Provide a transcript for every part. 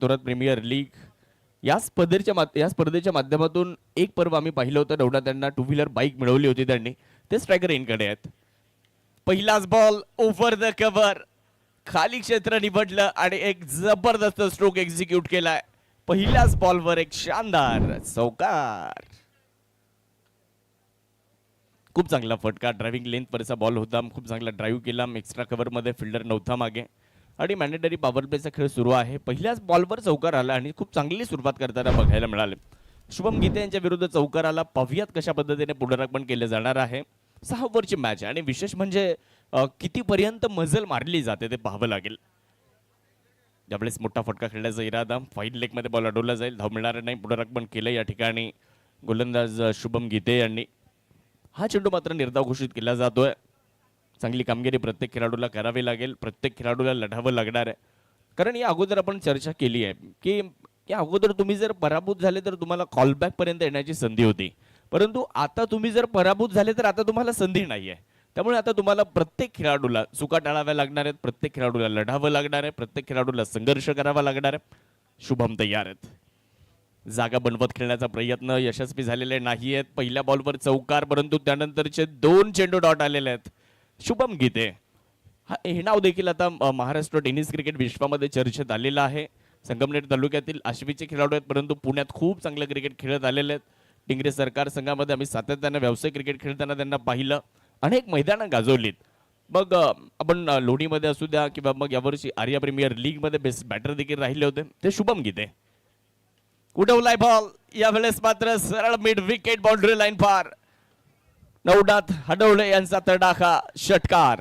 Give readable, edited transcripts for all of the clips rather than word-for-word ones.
Thorat premier league या स्पर्धेच्या माध्यमातून एक पर्व आम्ही पाहिलं होतं. नवनाथ त्यांना टू व्हीलर बाईक मिळवली होती त्यांनी. ते स्ट्रायकर इनकडे आहेत. पहिलाच बॉल ओव्हर द कव्हर, खाली क्षेत्र निवडलं आणि एक जबरदस्त स्ट्रोक एक्झिक्यूट केलाय. पहिल्याच बॉलवर एक शानदार चौकार. खूप चांगला फटका, ड्रायव्हिंग लेंथ वरचा बॉल होता. खूप चांगला ड्राईव्ह केला. एक्स्ट्रा कव्हर मध्ये फिल्डर नव्हता मागे आणि मॅन्डेटरी पॉवर प्लेचा खेळ सुरू आहे. पहिल्याच बॉलवर चौकार आला आणि खूप चांगली सुरुवात करताना बघायला मिळाले. शुभम गीते यांच्या विरुद्ध चौकार आला. पाहुयात कशा पद्धतीने पुनरागमन केले जाणार आहे. 6 ओव्हरची मॅच आणि विशेष म्हणजे कितीपर्यंत मजल मारली जाते ते पाहावं लागेल. ज्यावेळेस मोठा फटका खेळण्याचा इरादा, फाईन लेग मध्ये बॉल अडवला जाईल. धाव मिळणार नाही. पुनरागमन केलं या ठिकाणी गोलंदाज शुभम गीते यांनी. हा चेंडू मात्र निर्धाव घोषित केला जातोय. चांगली कामगिरी प्रत्येक खेळाडूला करावी लागेल. प्रत्येक खेळाडूला लढावं लागणार आहे. कारण या अगोदर आपण चर्चा केली आहे की या अगोदर तुम्ही जर पराभूत झाले तर तुम्हाला कॉलबॅक पर्यंत येण्याची संधी होती. परंतु आता तुम्ही जर पराभूत झाले तर आता तुम्हाला संधी नाहीये. त्यामुळे आता तुम्हाला प्रत्येक खेळाडूला चुका टाळाव्या लागणार आहेत. प्रत्येक खेळाडूला लढावं लागणार आहे. प्रत्येक खेळाडूला संघर्ष करावा लागणार आहे. शुभम तयार आहेत. जागा बनवत खेळण्याचा प्रयत्न यशस्वी झालेले नाही आहेत. पहिल्या बॉलवर चौकार, परंतु त्यानंतरचे 2 चेंडू डॉट आलेले आहेत. शुभम गीते हे नाव देखील आता महाराष्ट्र टेनिस क्रिकेट विश्वामध्ये चर्चेत आलेलं आहे. संगमनेर तालुक्यातील आश्वीचे खेळाडू आहेत, परंतु पुण्यात खूप चांगलं क्रिकेट खेळत आलेले आहेत. टिंगरे सरकार संघामध्ये आम्ही सातत्याने व्यावसायिक क्रिकेट खेळताना त्यांना पाहिलं. अनेक मैदानं गाजवलीत. मग आपण लोणीमध्ये असू द्या किंवा मग यावर्षी आर्या प्रीमियर लीग मध्ये बेस्ट बॅटर देखील राहिले होते ते शुभम गीते. उडवलाय बॉल, यावेळेस मात्र सरळ मिड विकेट बाउंड्री लाईन पार. नवनाथ हडवळे यांचा तडाखा षटकार.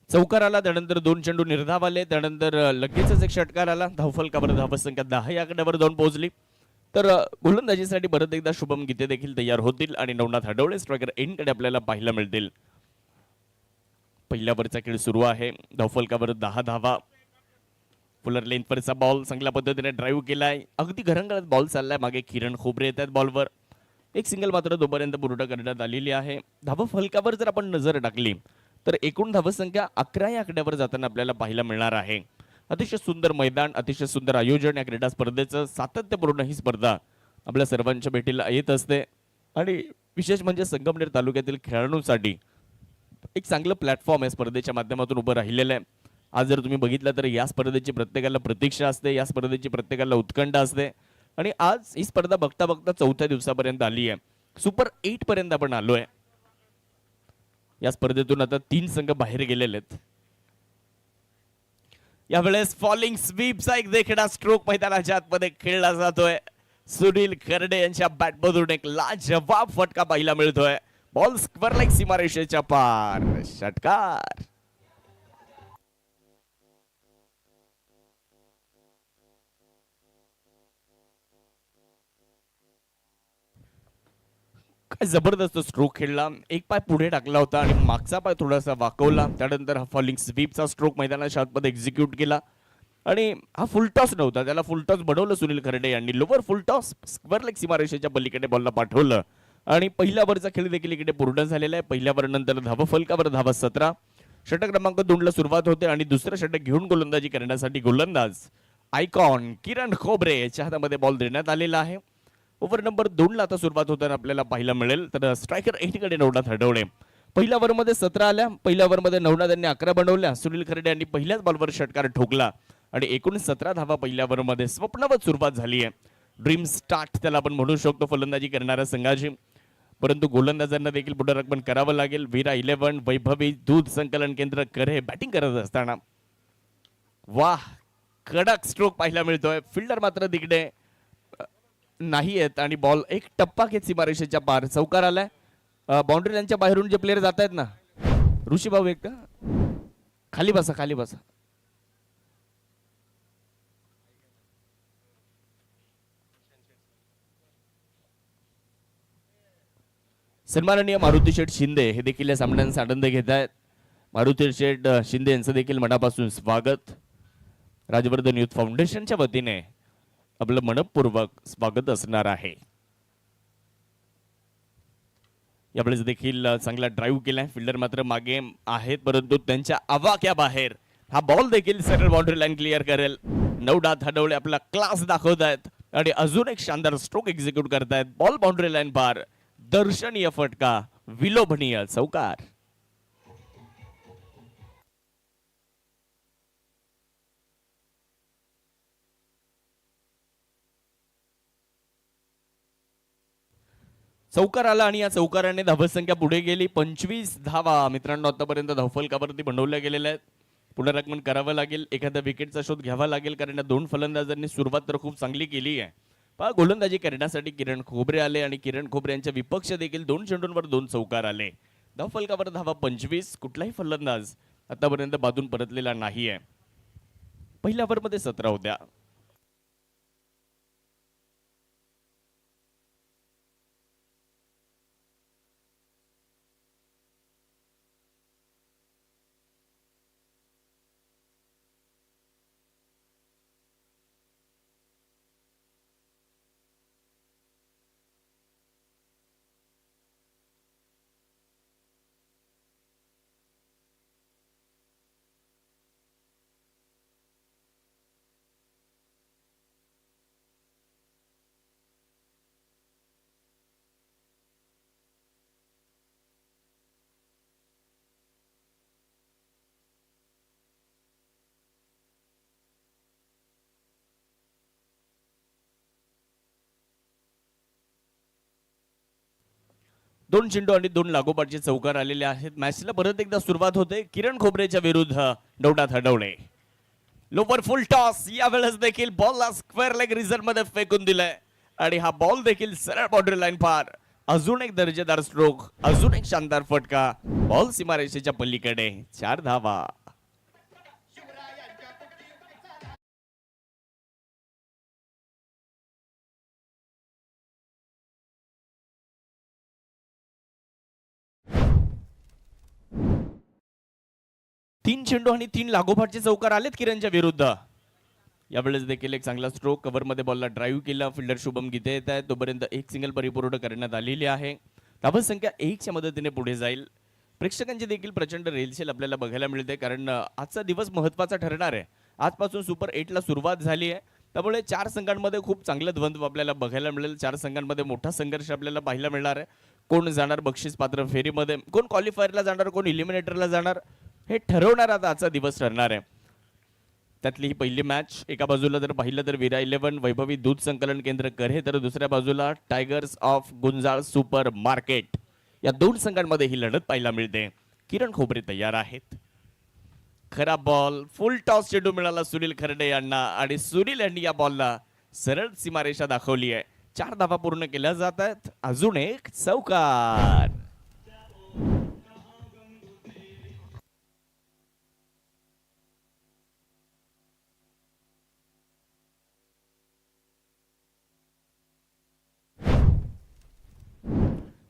चौकार आला, त्यानंतर 2 चेंडू निर्धाव आले, त्यानंतर लगेचच एक षटकार आला. धावफलकावर धावसंख्या 10 या आकड्यावर जाऊन पोहोचली. तर गोलंदाजीसाठी परत एकदा शुभम गीते देखील तयार होतील आणि नवनाथ हडवळे स्ट्रायकर एंडकडे आपल्याला पाहायला मिळतील. पहिल्या वरचा खेळ सुरू आहे. धावफलकावर 10 धावा. फुलर लेंथवरचा बॉल चांगल्या पद्धतीने ड्राईव्ह केलाय. अगदी घरंगळत बॉल चाललाय. मागे किरण खोबरे येत आहेत बॉलवर. एक सिंगल मात्र तोपर्यंत पूर्ण करण्यात आलेली आहे. धावफलकावर जर आपण नजर टाकली तर एकूण धावसंख्या 11 या आकड्यावर जाताना आपल्याला पाहायला मिळणार आहे. अतिशय सुंदर मैदान, अतिशय सुंदर आयोजन या क्रीडा स्पर्धेचं. सातत्यपूर्ण ही स्पर्धा आपल्या सर्वांच्या भेटीला येत असते आणि विशेष म्हणजे संगमनेर तालुक्यातील खेळाडूंसाठी एक चांगलं प्लॅटफॉर्म आहे स्पर्धेच्या माध्यमातून उभं राहिलेलं आहे. आज जर तुम्ही बघितलं तर या स्पर्धेची प्रत्येकाला प्रतीक्षा असते. या स्पर्धेची प्रत्येकाला उत्कंठा असते आणि आज ही स्पर्धा बघता बघता 4थ्या दिवसापर्यंत आली आहे. सुपर 8 पर्यंत आपण आलोय. या स्पर्धेतून आता 3 संघ बाहेर गेलेले आहेत. यावेळेस फॉलिंग स्वीपचा एक देखणा स्ट्रोक मैदानाच्या आतमध्ये खेळला जातोय. सुनील खर्डे यांच्या बॅटमधून एक लाजवाब फटका पाहायला मिळतोय. बॉल स्क्वेअर लाईक सीमारेषेच्या पार. षटकार. काय जबरदस्त स्ट्रोक खेळला. एक पाय पुढे टाकला होता आणि मागचा पाय थोडासा वाकवला. त्यानंतर हा फॉलिंग स्वीपचा स्ट्रोक मैदानाच्या आतमध्ये एक्झिक्यूट केला आणि हा फुल टॉस नव्हता. त्याला फुल टॉस बनवलं सुनील खर्डे यांनी. लोवर फुल टॉस स्क्वेअर लेग सीमारेषेच्या पलीकडे बॉलला पाठवलं आणि पहिल्या वरचा खेळ देखील इकडे पूर्ण झालेला आहे. पहिल्या वर नंतर धावा फलकावर धावा 17. षटक क्रमांक 2 ला सुरुवात होते आणि दुसरं षटक घेऊन गोलंदाजी करण्यासाठी गोलंदाज आयकॉन किरण खोबरे याच्या हातामध्ये बॉल देण्यात आलेला आहे. ओव्हर नंबर 2 ला आता सुरुवात होताना आपल्याला पाहायला मिळेल. तर स्ट्रायकर 8 कडे नवनाथ हडवळे. पहिल्या ओव्हर मध्ये 17 आल्या. पहिल्या ओव्हर मध्ये नवनाथ यांनी 11 बनवल्या. सुनील खर्डे यांनी पहिल्याच बॉलवर षटकार ठोकला आणि एकूण 17 धावा पहिल्या ओव्हर मध्ये स्वप्नवत सुरुवात झाली आहे. ड्रीम स्टार्ट त्याला आपण म्हणू शकतो फलंदाजी करणाऱ्या संघाची. परंतु गोलंदाजांना देखील पुनरागमन करावं लागेल. वीरा 11 वैभवी दूध संकलन केंद्र करे बॅटिंग करत असताना वाह कडक स्ट्रोक पाहायला मिळतोय. फिल्डर मात्र तिकडे नाही आहेत आणि बॉल एक टप्पा घेत सीमारेषेच्या पार. चौकार आलाय. बाउंड्री लाईनच्या बाहेरून जे प्लेयर जात आहेत ना, ऋषी भाऊ एक का खाली बसा, खाली बसा. सन्माननीय मारुती शेठ शिंदे हे देखील या सामन्यांचा आनंद घेत आहेत. मारुती शेठ शिंदे यांचं देखील मनापासून स्वागत. राजवर्धन युथ फाउंडेशनच्या वतीने आपलं मनपूर्वक स्वागत असणार आहे. यावेळेस देखील चांगला ड्राईव्ह केलाय, फिल्डर मात्र मागे आहेत परंतु त्यांच्या आवाक्या बाहेर हा बॉल देखील सरळ बाउंड्री लाईन क्लिअर करेल. नवनाथ हडवळे आपला क्लास दाखवत आहेत आणि अजून एक शानदार स्ट्रोक एक्झिक्यूट करतायत. बॉल बाउंड्री लाईन पार, दर्शनीय फटका, विलोभनीय चौकार. चौकार आला आणि या चौकाराने धावसंख्या पुढे गेली 25 धावा. मित्रांनो आतापर्यंत धावफलकावरती बनवल्या गेलेल्या आहेत. पुनरागमन करावं लागेल, एखाद्या विकेटचा शोध घ्यावा लागेल कारण या दोन फलंदाजांनी सुरुवात तर खूप चांगली केली आहे. पहा गोलंदाजी करण्यासाठी किरण खोबरे आले आणि किरण खोबरे यांच्या विपक्ष देखील 2 चेंडूंवर 2 चौकार आले. धावफलकावर धावा 25. कुठलाही फलंदाज आतापर्यंत बाजून परतलेला नाहीये. पहिल्या ओव्हरमध्ये 17 होत्या. दोन चेंडू आणि 2 लागोपाठचे चौकार आलेले आहेत. मॅचला परत एकदा सुरुवात होते किरण खोबरेच्या विरुद्ध नवनाथ हडवळे. लोवर फुल टॉस, यावेळेस देखील बॉलला स्क्वेअर लेग रिझल्ट मध्ये फेकून दिलाय आणि हा बॉल देखील सरळ बाउंड्री लाईन पार. अजून एक दर्जेदार स्ट्रोक, अजून एक शानदार फटका, बॉल सीमारेषेच्या पलीकडे. 4 धावा. तीन चेंडू आणि 3 लागोपाठचे चौकार आलेत किरणच्या विरुद्ध. यावेळेस देखील एक चांगला स्ट्रोक, कव्हर मध्ये बॉलला ड्राईव्ह केला. फिल्डर शुभम गीते येत आहेत, तोपर्यंत एक सिंगल परिपूर्ण करण्यात आलेली आहे. धावसंख्या 1 च्या मदतीने पुढे जाईल. प्रेक्षकांची देखील प्रचंड रेलचेल आपल्याला बघायला मिळते कारण आजचा दिवस महत्त्वाचा ठरणार आहे. आजपासून सुपर 8 ला सुरुवात झाली आहे, त्यामुळे 4 संघांमध्ये खूप चांगलं द्वंद्व आपल्याला बघायला मिळेल. 4 संघांमध्ये मोठा संघर्ष आपल्याला पाहायला मिळणार आहे. कोण जाणार बक्षीस पात्र फेरीमध्ये, कोण क्वालिफायरला जाणार, कोण इलिमिनेटरला जाणार, हे ठरवणार आता आजचा दिवस ठरणार आहे. त्यातली ही पहिली मॅच. एका बाजूला जर पाहिलं तर विरा 11 वैभवी दूध संकलन केंद्र करे, तर दुसऱ्या बाजूला tigers of Gunjal super market. या 2 संघांमध्ये ही लढत पाहायला मिळते. किरण खोबरे तयार आहेत. खरा बॉल, फुल टॉस चेंडू मिळाला सुनील खर्डे यांना आणि सुनील यांनी या बॉलला सरळ सीमारेषा दाखवली आहे. 4 धावा पूर्ण केल्या जात आहेत. अजून एक चौकार.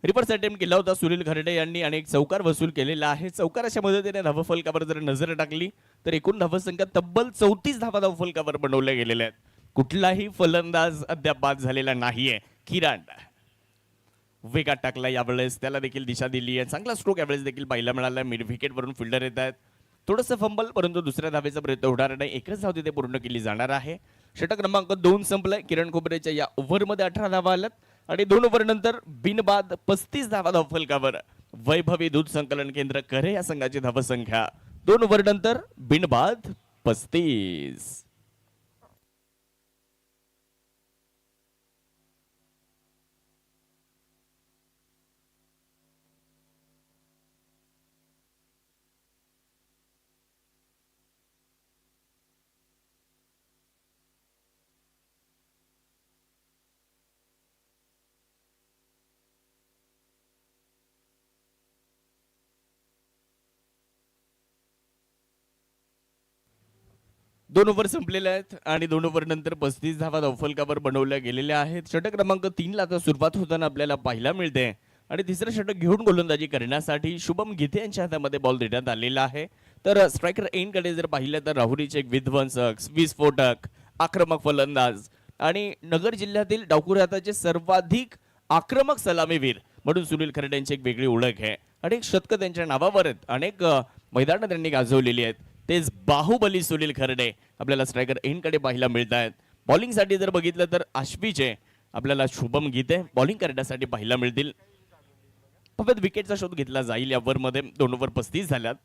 रिव्हर्स अटेम्प्ट केला होता सुनील खर्डे यांनी आणि एक चौकार वसूल केलेला आहे. चौकाराच्या मदतीने धावफलकावर जर नजर टाकली तर एकूण धावसंख्या तब्बल 34 धावा धावफलकावर बनवल्या गेलेल्या आहेत. कुठलाही फलंदाज अद्याप बाद झालेला नाहीये. किरण वेगात टाकला यावेळेस, त्याला देखील दिशा दिली आहे. चांगला स्ट्रोक यावेळेस देखील पाहायला मिळाला. मिड विकेट वरून फिल्डर येत आहेत. थोडंसं फंबल, परंतु दुसऱ्या धावेचा प्रयत्न होणार नाही. एकच धाव तिथे पूर्ण केली जाणार आहे. षटक क्रमांक 2 संपलाय. किरण खोबरेच्या या ओव्हरमध्ये 18 धावा आल्यात आणि 2 ओव्हर नंतर बिनबाद 35 धावा धावफलकावर. वैभवी दूध संकलन केंद्र करे या संघाची धावसंख्या 2 ओव्हर नंतर बिनबाद 35. दोन ओव्हर संपलेले आहेत आणि 2 ओव्हर नंतर 35 धावा धावफलकावर बनवल्या गेलेल्या आहेत. षटक क्रमांक 3 ला आता सुरुवात होताना आपल्याला पाहायला मिळते आणि तिसरं षटक घेऊन गोलंदाजी करण्यासाठी शुभम गीते यांच्या हातामध्ये बॉल देण्यात आलेला आहे. तर स्ट्रायकर एंड कडे जर पाहिलं तर राहुरीचे एक विध्वंसक, विस्फोटक, आक्रमक फलंदाज आणि नगर जिल्ह्यातील डावखुरी हाताचे सर्वाधिक आक्रमक सलामीवीर म्हणून सुनील खरडे यांची एक वेगळी ओळख आहे. अनेक शतकं त्यांच्या नावावर आहेत, अनेक मैदानं त्यांनी गाजवलेली आहेत. तेच बाहुबली सुनील खरडे आपल्याला स्ट्रायकर एंडकडे पाहायला मिळत आहेत. बॉलिंगसाठी जर बघितलं तर आश्वीचे आपल्याला शुभम गीते बॉलिंग करण्यासाठी पाहायला मिळतील. फक्त विकेटचा शोध घेतला जाईल. या ओव्हरमध्ये 2 ओव्हर 35 झाल्यात.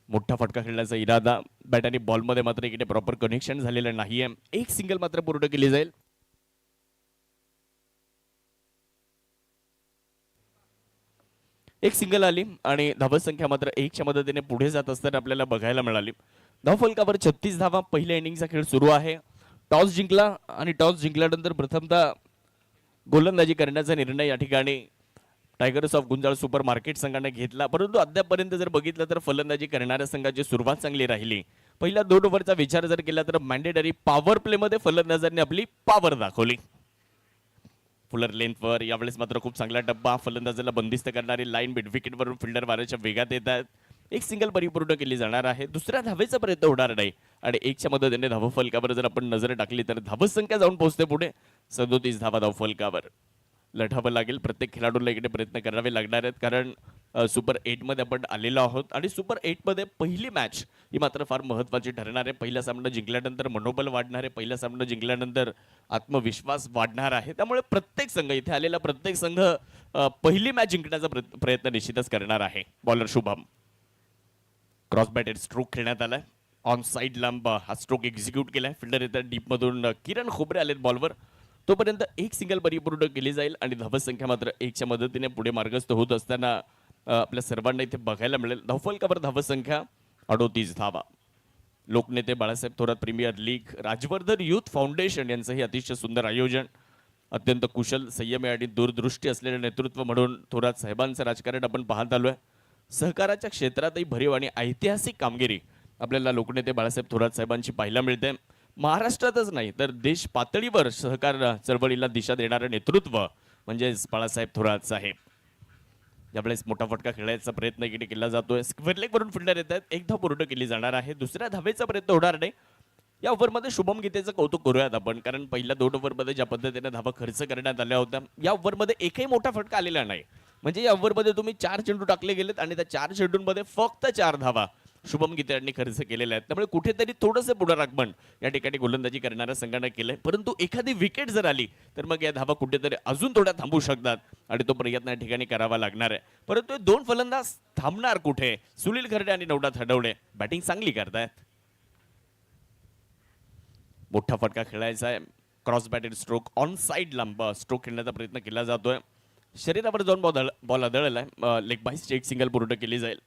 मोठा फटका खेळण्याचा इरादा बॅट आणि बॉलमध्ये मात्र इकडे प्रॉपर कनेक्शन झालेलं नाहीये. एक सिंगल मात्र पूर्ण केली जाईल. एक सिंगल आली आणि धावसंख्या मात्र 1च्या मदतीने पुढे जात असताना आपल्याला बघायला मिळाली. धावफलकावर 36 धावा. पहिल्या इनिंगचा खेळ सुरू आहे. टॉस जिंकला आणि टॉस जिंकल्यानंतर प्रथमतः गोलंदाजी करण्याचा निर्णय या ठिकाणी tigers of Gunjal super market संघाने घेतला. परंतु अद्यापपर्यंत जर बघितलं तर फलंदाजी करणाऱ्या संघाची सुरुवात चांगली राहिली. पहिल्या 2 ओव्हरचा विचार जर केला तर मॅन्डेटरी पॉवर प्लेमध्ये फलंदाजांनी आपली पॉवर दाखवली. फुलर लेंथवर यावेळेस मात्र खूप चांगला डब्बा. फलंदाजाला बंदिस्त करणारी लाईन मिड विकेटवरून फिल्डर वाऱ्याच्या वेगात येत आहेत. एक सिंगल परिपूर्ण केली जाणार आहे. दुसऱ्या धावेचा प्रयत्न होणार नाही आणि 1च्या मदतीने धावफलकावर जर आपण नजर टाकली तर धावसंख्या जाऊन पोहोचते पुढे 37 धावा धावफलकावर. लढावं लागेल. प्रत्येक खेळाडूला इकडे प्रयत्न करावे लागणार आहेत, कारण सुपर 8 मध्ये आपण आलेलो आहोत आणि सुपर 8 मध्ये पहिली मॅच ही मात्र फार महत्त्वाची ठरणार आहे. पहिला सामना जिंकल्यानंतर मनोबल वाढणार आहे. पहिला सामना जिंकल्यानंतर आत्मविश्वास वाढणार आहे. त्यामुळे प्रत्येक संघ, इथे आलेला प्रत्येक संघ पहिली मॅच जिंकण्याचा प्रयत्न निश्चितच करणार आहे. Bowler Shubham cross batted stroke खेळण्यात आलाय. ऑन साईड लांब हा स्ट्रोक एक्झिक्यूट केलाय. फिल्डर येतात डीप मधून. किरण खोबरे आलेत बॉलवर. तोपर्यंत एक सिंगल परिपूर्ण केली जाईल आणि धावसंख्या मात्र 1च्या मदतीने पुढे मार्गस्थ होत असताना आपल्या सर्वांना इथे बघायला मिळेल. धावफलकावर धावसंख्या 38 धावा. लोकनेते Balasaheb Thorat premier league, Rajvardhan youth foundation यांचं हे अतिशय सुंदर आयोजन. अत्यंत कुशल, संयमी आणि दूरदृष्टी असलेले नेतृत्व म्हणून थोरात साहेबांचं राजकारण आपण पाहत आलोय. सहकाराच्या क्षेत्रातही भरीव आणि ऐतिहासिक कामगिरी आपल्याला लोकनेते बाळासाहेब थोरात साहेबांची पाहायला मिळते. महाराष्ट्रातच नाही तर देश पातळीवर सहकार चळवळीला दिशा देणारं नेतृत्व म्हणजेच बाळासाहेब थोरात साहेब. यावेळेस मोठा फटका खेळायचा प्रयत्न इकडे केला जातोय. स्क्वेअर लेग वरून फिल्डर येत आहेत. एक धाव पूर्ण केली जाणार आहे. दुसऱ्या धावेचा प्रयत्न होणार नाही. या ओव्हरमध्ये शुभम गीतेचं कौतुक करूयात आपण, कारण पहिल्या 2 ओव्हरमध्ये ज्या पद्धतीने धावा खर्च करण्यात आल्या होत्या, या ओव्हरमध्ये एकही मोठा फटका आलेला नाही. म्हणजे या ओव्हरमध्ये तुम्ही 4 चेंडू टाकले गेलेत आणि त्या 4 चेंडूंमध्ये फक्त 4 धावा शुभम गीते यांनी खर्च केलेल्या आहेत. त्यामुळे कुठेतरी थोडंसं पुनरागमन या ठिकाणी गोलंदाजी करणाऱ्या संघाने केलंय. परंतु एखादी विकेट जर आली तर मग या धावा कुठेतरी अजून थोड्या थांबू शकतात आणि तो प्रयत्न या ठिकाणी करावा लागणार आहे. परंतु हे 2 फलंदाज थांबणार कुठे? सुनील खरडे आणि नवनाथ हडवडे बॅटिंग चांगली करतायत. मोठा फटका खेळायचा आहे. Cross batted stroke on side लांब स्ट्रोक खेळण्याचा प्रयत्न केला जातोय. शरीरावर जाऊन बॉल आदळलाय. लेग बाईसची एक सिंगल पूर्ण केली जाईल.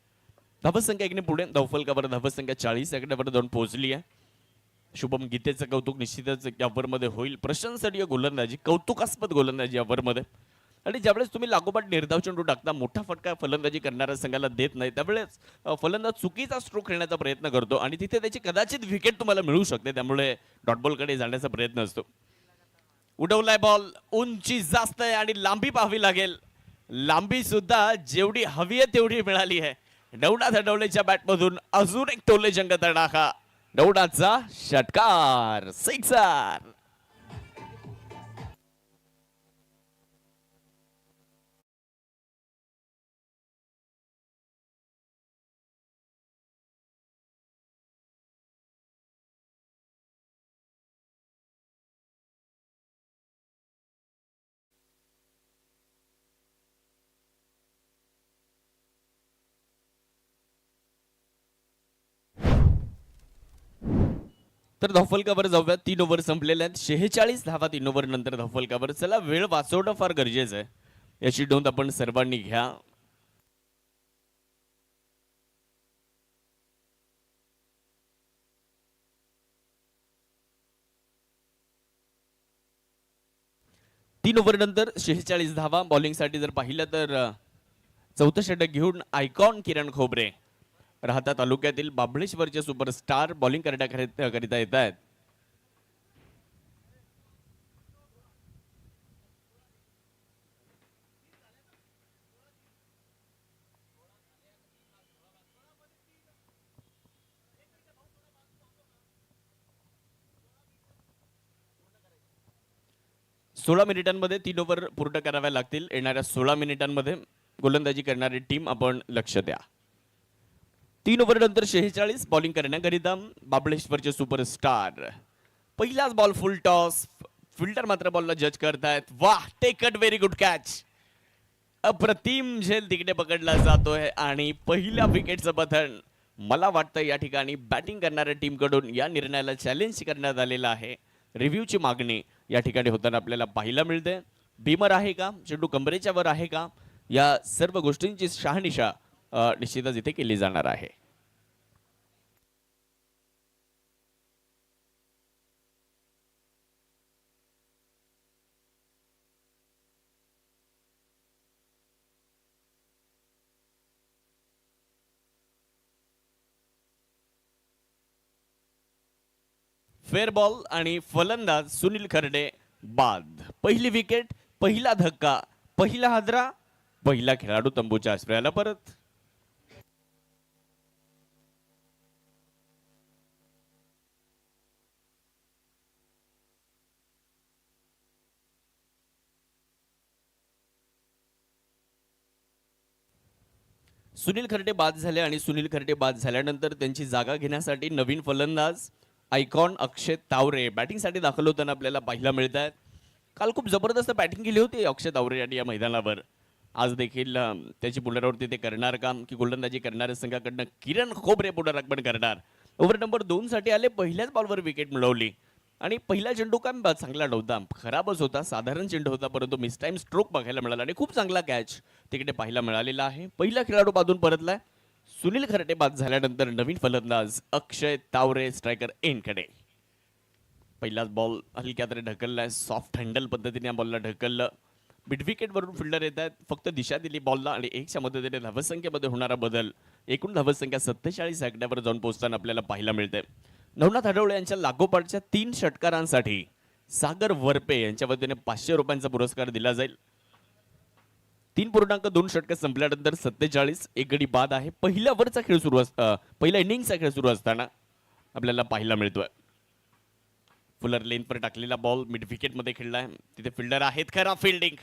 धावसंख्या एकने पुढे. धावफलकावर धावसंख्या 40 सेकंदावर जाऊन पोहोचली आहे. शुभम गीतेचं कौतुक निश्चितच या ओव्हरमध्ये होईल. प्रशंसनीय गोलंदाजी, कौतुकास्पद गोलंदाजी या ओव्हरमध्ये. आणि ज्यावेळेस तुम्ही लागोपाठ निर्धाव चेंडू टाकता, मोठा फटका फलंदाजी करणाऱ्या संघाला देत नाही, त्यावेळेस फलंदाज चुकीचा स्ट्रोक खेळण्याचा प्रयत्न करतो आणि तिथे त्याची कदाचित विकेट तुम्हाला मिळू शकते. त्यामुळे डॉटबॉलकडे जाण्याचा प्रयत्न असतो. उडवलाय बॉल. उंची जास्त आहे आणि लांबी पाहावी लागेल. लांबी सुद्धा जेवढी हवी आहे तेवढी मिळाली आहे. नवनाथ हडवलेच्या बॅटमधून अजून एक टोले जंग तडाखा. नवनाथचा षटकार, सिक्सर. तर धावफलकावर जाऊया. 3 ओव्हर संपलेल्या आहेत. 46 धावा 3 ओव्हर नंतर धावफलकावर. चला, वेळ वाचवणं फार गरजेचं आहे, याची नोंद आपण सर्वांनी घ्या. तीन ओव्हर नंतर 46 धावा. बॉलिंगसाठी जर पाहिलं तर चौथं षटक घेऊन आयकॉन किरण खोबरे राहता तालुक्यातील बाबळेश्वरचे सुपरस्टार बॉलिंग करण्याकरिता येत आहेत. 16 मिनिटांमध्ये 3 ओव्हर पूर्ण कराव्या लागतील. येणाऱ्या 16 मिनिटांमध्ये गोलंदाजी करणारी टीम आपण लक्ष द्या. 3 ओव्हर नंतर 46 बॉलिंग करण्याकरिता बाबळेश्वरचे सुपरस्टार. पहिलाच बॉल फुल टॉस. फिल्डर मात्र बॉलला जज करतायत. वाह, टेकट, व्हेरी गुड कॅच. अप्रतिम झेल तिकडे पकडला जातोय आणि पहिल्या विकेटचं पतन. मला वाटतं या ठिकाणी बॅटिंग करणाऱ्या टीमकडून या निर्णयाला चॅलेंज करण्यात आलेलं आहे. रिव्ह्यूची मागणी या ठिकाणी होताना आपल्याला पाहायला मिळते. बीमर आहे का, चेंडू कंबरेच्या वर आहे का, या सर्व गोष्टींची शहानिशा निश्चितच इथे केली जाणार आहे. फेअर बॉल आणि फलंदाज सुनील खर्डे बाद. पहिली विकेट, पहिला धक्का, पहिला हादरा, पहिला खेळाडू तंबूच्या आश्रयाला परत. सुनील खर्डे बाद झाले आणि सुनील खर्डे बाद झाल्यानंतर त्यांची जागा घेण्यासाठी नवीन फलंदाज आयकॉन अक्षय तावरे बॅटिंगसाठी दाखल होताना आपल्याला पाहायला मिळत आहेत. काल खूप जबरदस्त बॅटिंग केली होती अक्षय तावरे यांनी या मैदानावर. आज देखील त्याची पुनरावृत्ती ते करणार का, की गोलंदाजी करणाऱ्या संघाकडनं किरण खोबरे पुनरागमन करणार. ओव्हर नंबर 2 साठी आले. पहिल्याच बॉलवर विकेट मिळवली आणि पहिला चेंडू काय चांगला नव्हता, खराबच होता, साधारण चेंडू होता, परंतु मिस टाइम स्ट्रोक बघायला मिळाला आणि खूप चांगला कॅच तिकडे पाहायला मिळालेला आहे. पहिला खेळाडू बाजून परतलाय. सुनील खर्डे बाद झाल्यानंतर नवीन फलंदाज अक्षय तावरे स्ट्रायकर एनकडे. पहिलाच बॉल हलक्यात ढकललाय. सॉफ्ट हँडल पद्धतीने या बॉलला ढकललं. मिड विकेट वरून फिल्डर येत आहेत. फक्त दिशा दिली बॉलला आणि एकच्या मदतीने धावसंख्येमध्ये होणारा बदल. एकूण धावसंख्या 47 आकड्यावर जाऊन पोहोचताना आपल्याला पाहायला मिळते. नवनाथ हडवळे यांच्या लागोपाठच्या 3 षटकारांसाठी सागर वरपे यांच्या वतीने ₹500 पुरस्कार दिला जाईल. 3.2 षटक संपल्यानंतर 47 एक गडी बाद आहे. पहिल्या ओव्हरचा खेळ सुरू पहिल्या इनिंगचा खेळ सुरू असताना आपल्याला पाहायला मिळतोय. फुलर लेनवर टाकलेला बॉल मिड विकेट मध्ये खेळलाय. तिथे फिल्डर आहेत. खराब फिल्डिंग.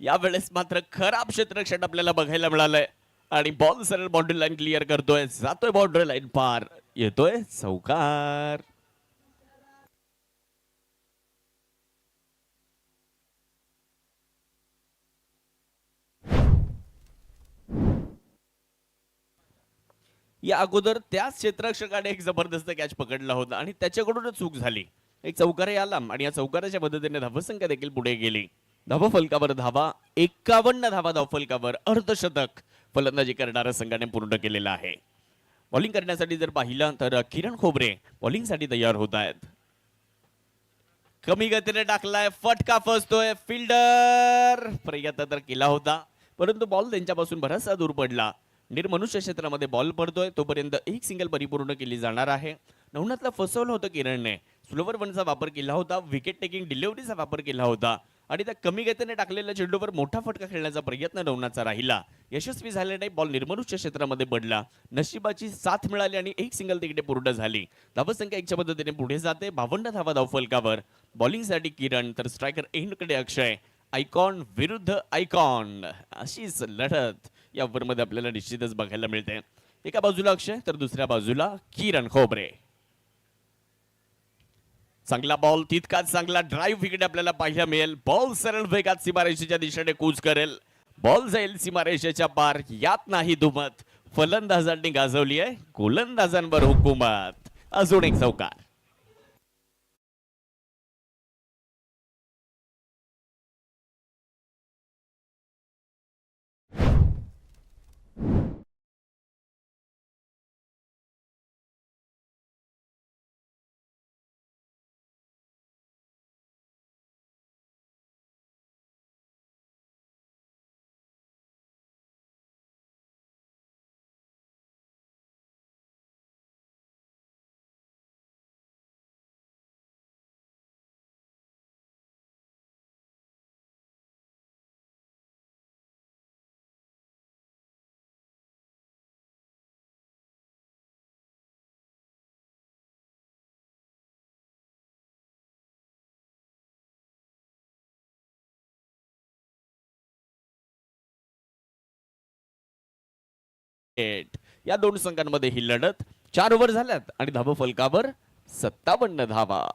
यावेळेस मात्र खराब क्षेत्ररक्षण आपल्याला बघायला मिळालंय आणि बॉल सरळ बाउंड्री लाईन क्लिअर करतोय. जातोय बाउंड्री लाईन पार. येतोय चौकार. या अगोदर त्याच क्षेत्ररक्षकाने एक जबरदस्त कॅच पकडला होता आणि त्याच्याकडूनच चूक झाली. एक चौकारही आला आणि या चौकाराच्या मदतीने धावसंख्या देखील पुढे गेली. धावफलकावर धावा 51 धावा धावफलकावर. अर्धशतक फलंदाजी करणाऱ्या संघाने पूर्ण केलेला आहे. बॉलिंग करण्यासाठी जर पाहिलं तर किरण खोबरे बॉलिंगसाठी तयार होत आहेत. कमी गतीने टाकलाय. फटका फसतोय. फिल्डर प्रयत्न तर केला होता परंतु बॉल त्यांच्यापासून बराचसा दूर पडला. निर्मनुष्य क्षेत्रामध्ये बॉल पडतोय तोपर्यंत एक सिंगल परिपूर्ण केली जाणार आहे. नवनाथला फसवलं होतं किरणने. स्लोवर वनचा वापर केला होता. विकेट टेकिंग डिलिव्हरीचा वापर केला होता आणि त्या कमी गतीने टाकलेल्या चेंडूवर मोठा फटका खेळण्याचा प्रयत्न नवनाथचा राहिला. यशस्वी झाले नाही. बॉल निर्मनुष्य क्षेत्रामध्ये पडला. नशिबाची साथ मिळाली आणि एक सिंगल तिकडे पूर्ण झाली. धावसंख्या 1च्या मदतीने पुढे जाते. 52 धावा धावफलकावर. बॉलिंगसाठी किरण तर स्ट्रायकर एंडकडे अक्षय. आयकॉन विरुद्ध आयकॉन अशीच लढत या ओव्हरमध्ये आपल्याला निश्चितच बघायला मिळते. एका बाजूला अक्षय तर दुसऱ्या बाजूला किरण खोबरे. चांगला बॉल, तितकाच चांगला ड्राईव्ह विकेट आपल्याला पाहायला मिळेल. बॉल सरळ वेगात सीमारेषेच्या दिशेने कूच करेल. बॉल जाईल सीमारेषेच्या पार. यात नाही दुमत. फलंदाजांनी गाजवली आहे गोलंदाजांवर हुकूमत. अजून एक चौकार. या दोन संघांमध्ये ही लढत 4 ओव्हर झाल्यात आणि धावा फलकावर 57 धावा.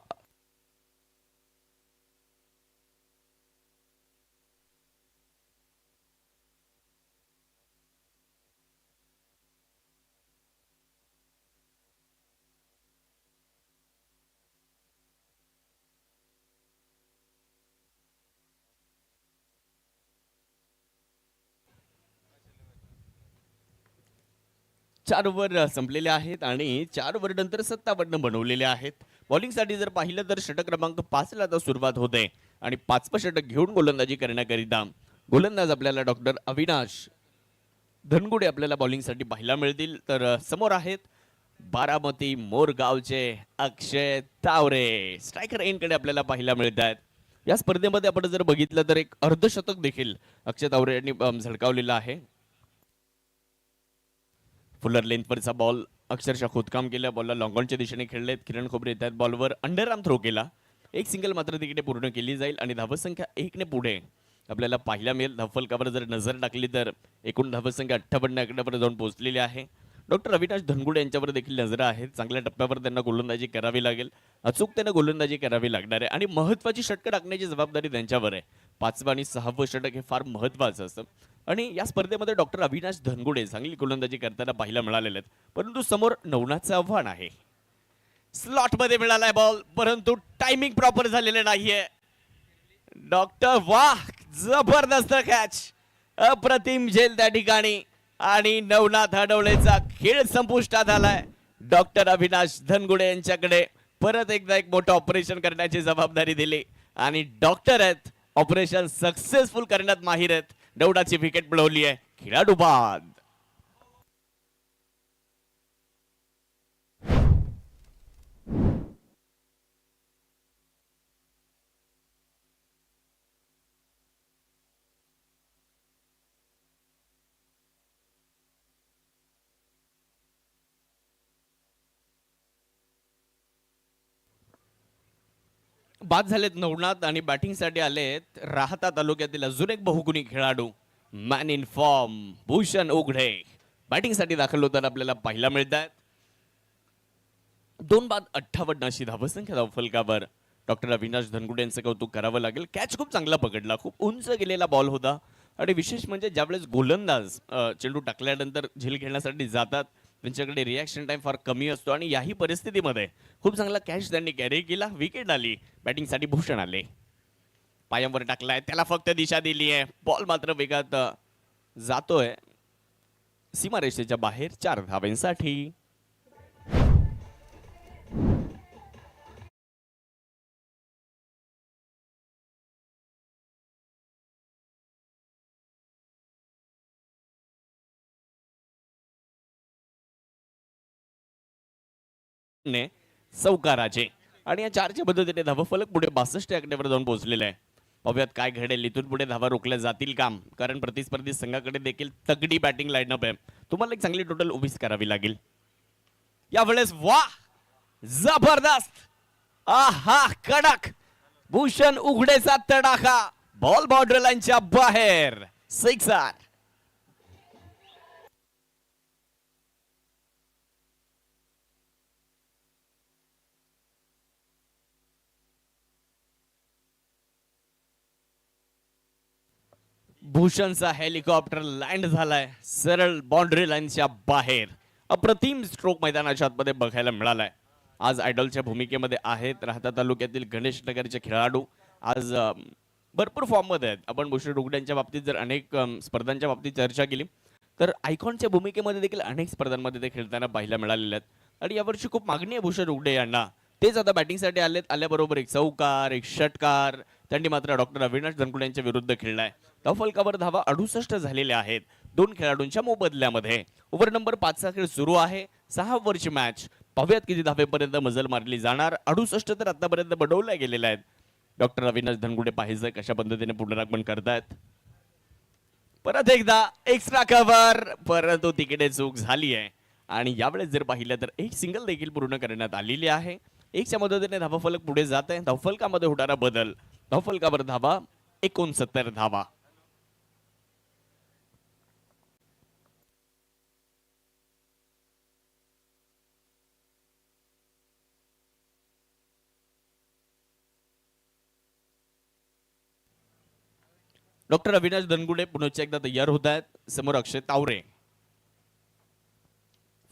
चार ओव्हर संपलेले आहेत आणि 4 ओव्हर नंतर 57 बनवलेले आहेत. बॉलिंगसाठी जर पाहिलं तर षटक क्रमांक 5 ला आता सुरुवात होते आणि 5वं षटक घेऊन गोलंदाजी करण्याकरिता गोलंदाज आपल्याला डॉक्टर अविनाश धनगुडे आपल्याला बॉलिंगसाठी पाहायला मिळतील. तर समोर आहेत बारामती मोरगावचे अक्षय तावरे. स्ट्रायकर एंडकडे आपल्याला पाहायला मिळत आहेत. या स्पर्धेमध्ये आपण जर बघितलं तर एक अर्धशतक देखील अक्षय तावरे यांनी झळकावलेलं आहे. फुलर लेंथवरचा बॉल अक्षरशः खोदकाम केलं. बॉलला लॉंगॉनच्या दिशेने खेळलेत. किरण खोबरे येतात बॉलवर अंडरआर्म थ्रो केला. एक सिंगल मात्र तिकडे पूर्ण केली जाईल आणि धावसंख्या 1 ने पुढे आपल्याला पाहायला मिळेल. धावफलकावर जर नजर टाकली तर एकूण धावसंख्या 58 आकड्यावर जाऊन पोहोचलेली आहे. डॉक्टर अविनाश धनगुडे यांच्यावर देखील नजर आहेत. चांगल्या टप्प्यावर त्यांना गोलंदाजी करावी लागेल. अचूकतेने गोलंदाजी करावी लागणार आहे आणि महत्त्वाची षटकं टाकण्याची जबाबदारी त्यांच्यावर आहे. 5वं आणि 6वं षटक हे फार महत्त्वाचं असतं आणि या स्पर्धेमध्ये डॉक्टर अविनाश धनगुडे चांगली गोलंदाजी करताना पाहायला मिळालेले आहेत. परंतु समोर नवनाथचं आव्हान आहे. स्लॉट मध्ये मिळालाय बॉल परंतु टायमिंग प्रॉपर झालेलं नाहीये. डॉक्टर वाह, जबरदस्त कॅच, अप्रतिम झेल त्या ठिकाणी आणि नवनाथ हडवळेचा खेळ संपुष्टात आलाय. डॉक्टर अविनाश धनगुडे यांच्याकडे परत एकदा एक मोठं ऑपरेशन करण्याची जबाबदारी दिली आणि डॉक्टर आहेत ऑपरेशन सक्सेसफुल करण्यात माहिर आहेत. दौडाची विकेट मिळवली आहे. खेळाडू बाद. बाद झालेत नवनाथ आणि बॅटिंगसाठी आलेत राहता तालुक्यातील अजून एक बहुगुणी खेळाडू मॅन इन फॉर्म भूषण उघडे. बॅटिंगसाठी दाखल होताना आपल्याला पाहायला मिळत आहेत. 2 बाद 58 अशी धावसंख्या धावफलकावर. डॉक्टर अविनाश धनगुडे यांचं कौतुक करावं लागेल. कॅच खूप चांगला पकडला. खूप उंच गेलेला बॉल होता आणि विशेष म्हणजे ज्यावेळेस गोलंदाज चेंडू टाकल्यानंतर झेल खेळण्यासाठी जातात त्यांच्याकडे रिॲक्शन टाइम फार कमी असतो आणि याही परिस्थितीमध्ये खूप चांगला कॅच त्यांनी कॅरी केला. विकेट आली. बॅटिंगसाठी भूषण आले. पायांवर टाकलाय. त्याला फक्त दिशा दिली आहे. बॉल मात्र वेगात जातोय सीमारेषेच्या बाहेर 4 धावांसाठी. ने सौकाराचे आणि या 4च्या पद्धतीने धावफलक पुढे 62 आकड्यावर जाऊन पोहोचलेले आहे. पाहूयात काय घडेल. इथून पुढे धावा रोखल्या जातील काम, कारण प्रतिस्पर्धी संघाकडे देखील तगडी बॅटिंग लाईनअप आहे. तुम्हाला एक चांगली टोटल उभीच करावी लागेल यावेळेस. वाह, जबरदस्त, आहा, कडक. भूषण उघडेचा तडाखा. बॉल बाउंड्री लाईनच्या बाहेर. सिक्सर. भूषणचा हेलिकॉप्टर लँड झालाय सरळ बाउंड्री लाईनच्या बाहेर. अप्रतिम स्ट्रोक मैदानाच्या आतमध्ये बघायला मिळालाय. आज आयडॉलच्या भूमिकेमध्ये आहेत राहता तालुक्यातील गणेश नगरचे खेळाडू. आज भरपूर फॉर्म मध्ये आहेत. आपण भूषण उघड्यांच्या बाबतीत जर अनेक स्पर्धांच्या बाबतीत चर्चा केली तर आयकॉनच्या भूमिकेमध्ये देखील अनेक स्पर्धांमध्ये ते खेळताना पाहायला मिळालेले आहेत आणि यावर्षी खूप मागणी आहे भूषण उघडे यांना. तेच आता बॅटिंगसाठी आलेत. आल्याबरोबर एक चौकार, एक षटकार. त्यांनी मात्र डॉक्टर अविनाश धनगुडे यांच्या विरुद्ध खेळलाय. धावफलकावर धावा 68 झालेल्या आहेत 2 खेळाडूंच्या मोबदल्यामध्ये. ओव्हर नंबर 5चा खेळ सुरू आहे. 6 ओव्हरची मॅच. पाहूयात किती धावेपर्यंत मजल मारली जाणार. 68 तर आतापर्यंत बनवल्या गेलेल्या आहेत. डॉक्टर अविनाश धनगुडे पाहिजे कशा पद्धतीने पुनरागमन करतायत. परत एकदा एक्स्ट्रा कव्हर, परंतु तिकडे चूक झाली आहे आणि यावेळेस जर पाहिलं तर एक सिंगल देखील पूर्ण करण्यात आलेली आहे. 1च्या मदतीने धावाफलक पुढे जात आहे. धावफलकामध्ये होणारा बदल. धावफलकावर धावा 69 धावा. डॉक्टर अविनाश दनगुडे पुन्हा एकदा तयार होत आहेत. समोर अक्षय तावरे.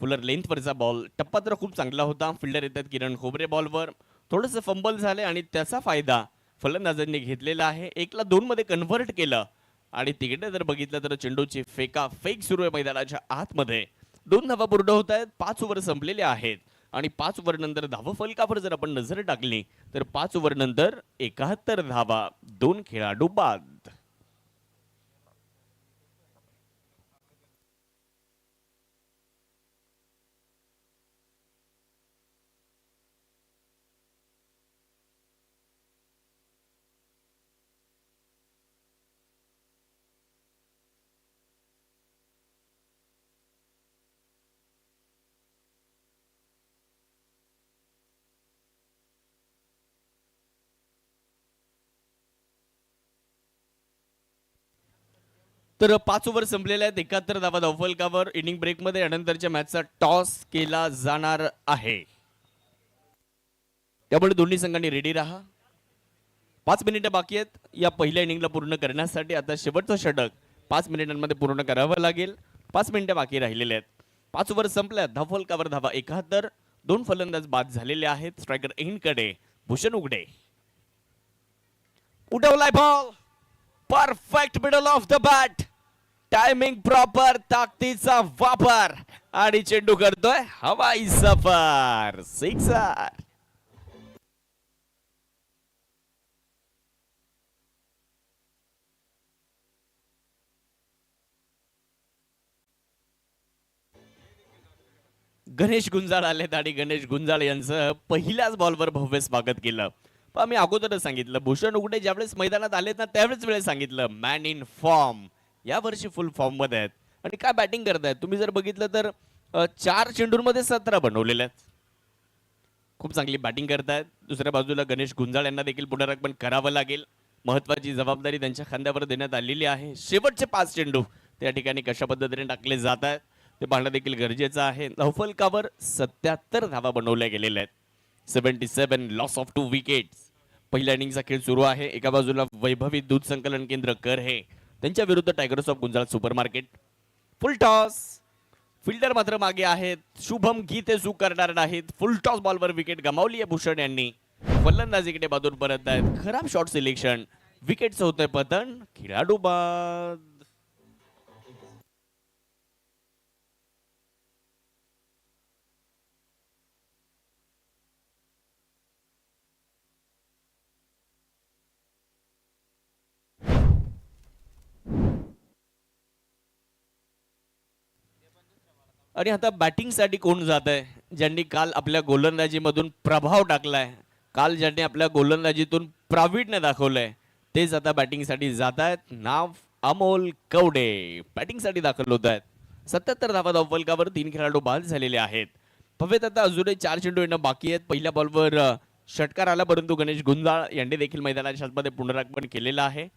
फुलर लेंथवरचा बॉल, टप्पा तर खूप चांगला होता. फिल्डर येतात किरण खोबरे बॉलवर. थोडंसं फंबल झाले आणि त्याचा फायदा फलंदाजांनी घेतलेला आहे. 1-2 मध्ये कन्व्हर्ट केलं आणि तिकडे जर बघितलं तर चेंडूची फेक सुरू आहे मैदानाच्या आतमध्ये. 2 धावा पूर्ण होत आहेत. 5 ओव्हर संपलेले आहेत आणि 5 ओव्हर नंतर धावा फलकावर जर आपण नजर टाकली तर 5 ओव्हर नंतर 71 धावा, 2 खेळाडू बाद. तर 5 ओव्हर संपलेले आहेत. 71 धावा धावफलकावर. इनिंग ब्रेकमध्ये यानंतरच्या मॅचचा टॉस केला जाणार आहे. त्यामुळे दोन्ही संघांनी रेडी राहा. 5 मिनिटं बाकी आहेत या पहिल्या इनिंगला पूर्ण करण्यासाठी. आता शेवटचं षटक 5 मिनिटांमध्ये पूर्ण करावं लागेल. 5 मिनिटं बाकी राहिलेले आहेत. 5 ओव्हर संपल्यात. धावफलकावर धावा 71. 2 फलंदाज बाद झालेले आहेत. स्ट्रायकर एंडकडे भूषण उघडे. उडवलाय ball. Perfect middle of the bat. Timing proper, ताकदीचा वापर आणि चेंडू करतोय हवाई सफर. सिक्सर. गणेश गुंजाळ आलेत आणि गणेश गुंजाळ यांचं पहिल्याच बॉलवर भव्य स्वागत केलं. पण मी अगोदरच सांगितलं, भूषण उघडे ज्यावेळेस मैदानात आलेत ना त्यावेळेस वेळेस सांगितलं मॅन इन फॉर्म. या वर्षी फुल फॉर्म मध्ये आहेत आणि काय बॅटिंग करतायत. तुम्ही जर बघितलं तर 4 चेंडूंमध्ये 17 बनवलेले आहेत. खूप चांगली बॅटिंग करतायत. दुसऱ्या बाजूला गणेश गुंजाळ यांना देखील पुनरागमन करावं लागेल. महत्वाची जबाबदारी त्यांच्या खांद्यावर देण्यात आलेली आहे. शेवटचे 5 चेंडू त्या ठिकाणी कशा पद्धतीने टाकले जात आहेत ते पाहणं देखील गरजेचं आहे. धावफलकावर 77 धावा बनवल्या गेलेल्या आहेत. 77 लॉस ऑफ 2 विकेट्स. पहिल्या इनिंगचा खेळ सुरू आहे. एका बाजूला वैभवी दूध संकलन केंद्र कर हे त्यांच्या विरुद्ध tigers of Gunjal super market. Full toss. Fielder मात्र मागे आहेत. शुभम गीते चूक करणार नाहीत. फुल टॉस बॉलवर विकेट गमावली आहे भूषण यांनी. फलंदाजीकडे बाजून परत आहेत. खराब शॉट सिलेक्शन. विकेटचं होतंय पतन. खेळाडू बाद. आणि आता बॅटिंगसाठी कोण जात आहे. ज्यांनी काल आपल्या गोलंदाजीमधून प्रभाव टाकलाय, काल ज्यांनी आपल्या गोलंदाजीतून प्रावीण्य दाखवलंय तेच आता बॅटिंगसाठी जात आहेत. नाव अमोल कवडे बॅटिंगसाठी दाखल होत आहेत. 77 धावा धावफलकावर 3 खेळाडू बाद झालेले आहेत. फवेत आता अजूनही 4 चेंडू येणं बाकी आहेत. पहिल्या बॉलवर षटकार आला परंतु गणेश गुंजाळ यांनी देखील मैदानाच्या आतमध्ये पुनरागमन केलेलं आहे.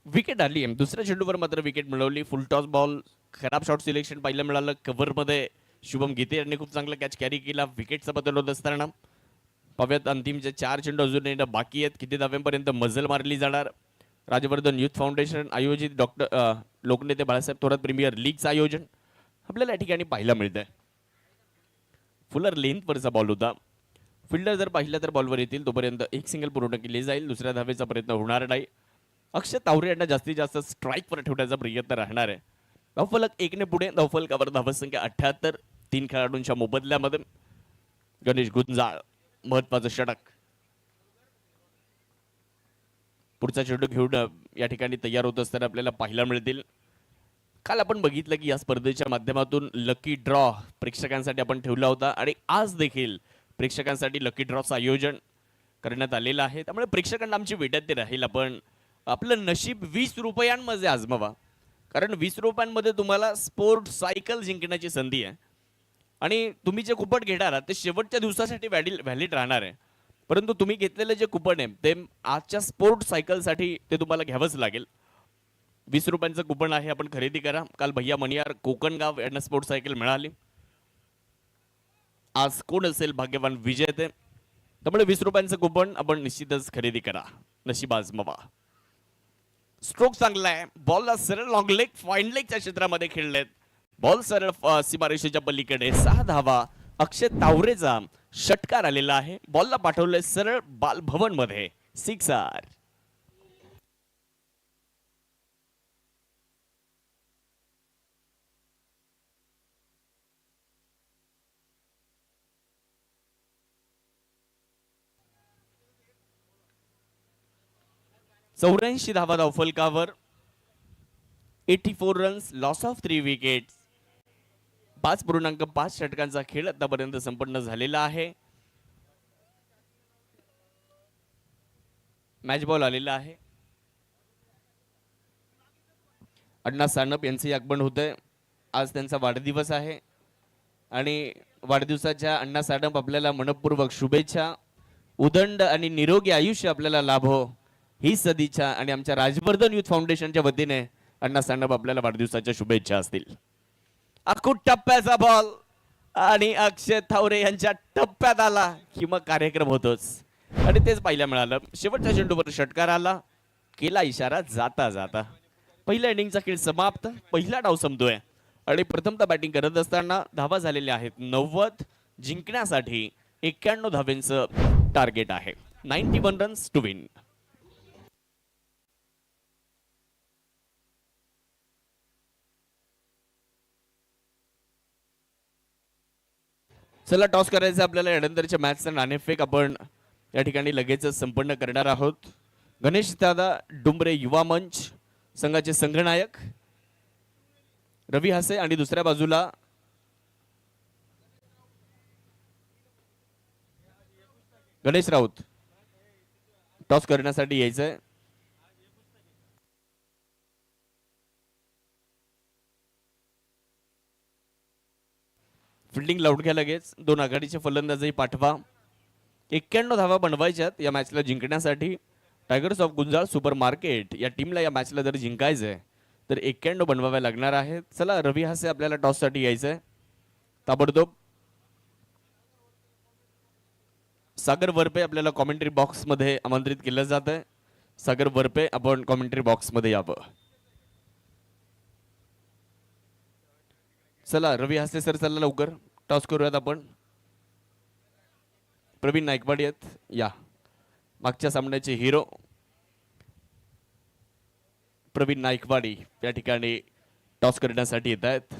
विकेट आली. दुसऱ्या चेंडूवर मात्र विकेट मिळवली. फुल टॉस बॉल. खराब शॉट सिलेक्शन पाहायला मिळालं. कव्हरमध्ये शुभम गीते यांनी खूप चांगला कॅच कॅरी केला. विकेटचा बदल होत असताना पाहूयात अंतिमचे 4 चेंडू अजून येणं बाकी आहेत. किती धाव्यांपर्यंत मजल मारली जाणार. राजवर्धन युथ फाउंडेशन आयोजित डॉक्टर लोकनेते बाळासाहेब थोरात प्रीमियर लीगचं आयोजन आपल्याला या ठिकाणी पाहायला मिळतंय. फुलर लेंथवरचा बॉल होता. फिल्डर जर पाहिलं तर बॉलवर येतील तोपर्यंत एक सिंगल पूर्ण केली जाईल. दुसऱ्या धावेचा प्रयत्न होणार नाही. अक्षय तावरे यांना जास्तीत जास्त स्ट्राईकवर ठेवण्याचा प्रयत्न राहणार आहे. धावफलक 1 ने पुढे. धावफलकावर धावसंख्या 78. 3 खेळाडूंच्या मोबदल्यामध्ये गणेश गुंजाळ महत्वाचं षटक. पुढचा चेंडू घेऊन या ठिकाणी तयार होत असताना आपल्याला पाहायला मिळतील. काल आपण बघितलं की या स्पर्धेच्या माध्यमातून लकी ड्रॉ प्रेक्षकांसाठी आपण ठेवला होता आणि आज देखील प्रेक्षकांसाठी लकी ड्रॉचं आयोजन करण्यात आलेलं आहे. त्यामुळे प्रेक्षकांना आमची विनंती राहील आपण आपलं नशीब 20 रुपयांमध्ये आजमावा. कारण 20 रुपयांमध्ये तुम्हाला स्पोर्ट सायकल जिंकण्याची संधी आहे आणि तुम्ही जे कुपन घेणार आहात ते शेवटच्या दिवसासाठी व्हॅलिड राहणार आहे. परंतु तुम्ही घेतलेले जे कुपन आहे ते आजच्या स्पोर्ट सायकलसाठी ते तुम्हाला घ्यावंच लागेल. 20 रुपयांचं कुपन आहे. आपण खरेदी करा. काल भैया मणियार कोकणगाव यांना स्पोर्ट सायकल मिळाली. आज कोण असेल भाग्यवान विजेते. त्यामुळे 20 रुपयांचं कुपन आपण निश्चितच खरेदी करा. नशीब आजमावा. स्ट्रोक चांगला आहे, बॉलला सरळ लॉंग लेग फाईन लेगच्या क्षेत्रामध्ये खेळलेत. बॉल सरळ सीमारेषेच्या पलीकडे 6 धावा. अक्षय तावरेचा षटकार आलेला आहे. बॉलला पाठवलंय सरळ बालभवन मध्ये. सिक्सर. चौऱ्याऐंशी धावा धावफलकावर. 84 रन्स, लॉस ऑफ 3 विकेट्स. 5.5 षटकांचा खेळ आतापर्यंत संपन्न झालेला आहे. मॅच बॉल आलेला आहे. अण्णा सानप यांचे आगमन होतंय. आज त्यांचा वाढदिवस आहे आणि वाढदिवसाच्या अण्णा सानप आपल्याला मनपूर्वक शुभेच्छा. उदंड आणि निरोगी आयुष्य आपल्याला लाभो ही सदिच्छा आणि आमच्या राजवर्धन युथ फाउंडेशनच्या वतीने अण्णा सानप आपल्याला वाढदिवसाच्या शुभेच्छा असतील. अखूट टप्प्याचा बॉल आणि अक्षय थावरे यांच्या टप्प्यात आला की मग कार्यक्रम होतोच आणि तेच पाहायला मिळालं. शेवटच्या चेंडूवर षटकार आला, केला इशारा जाता जाता. पहिल्या इनिंगचा खेळ समाप्त. पहिला डाव संपतोय आणि प्रथमतः बॅटिंग करत असताना धावा झालेल्या आहेत 90. जिंकण्यासाठी 91 धावेंचं टार्गेट आहे. 91 रन्स टू विन. चला टॉस करायचं आपल्याला. यानंतरच्या मॅचचा नाणेफेक आपण या ठिकाणी लगेच संपन्न करणार आहोत. गणेश दादा डुंबरे युवा मंच संघाचे संघनायक रवी हासे आणि दुसऱ्या बाजूला गणेश राऊत टॉस करण्यासाठी यायचंय. फिल्डिंग लावून घ्या लगेच. 2 आघाडीचे फलंदाजही पाठवा. 91 धावा बनवायच्यात या मॅचला जिंकण्यासाठी. Tigers of Gunjal super market या टीमला या मॅचला जर जिंकायचंय तर 91 बनवाव्या लागणार आहेत. चला रवी हासे आपल्याला टॉससाठी यायचंय. ताबडतोब सागर वरपे आपल्याला कॉमेंट्री बॉक्स मध्ये आमंत्रित केलं जात आहे. सागर वरपे आपण कॉमेंट्री बॉक्स मध्ये यावं. चला रवी हासे सर चला लवकर टॉस करूयात आपण. प्रवीण नायकवाडी आहेत या मागच्या सामन्याचे हिरो. प्रवीण नायकवाडी या ठिकाणी टॉस करण्यासाठी येत आहेत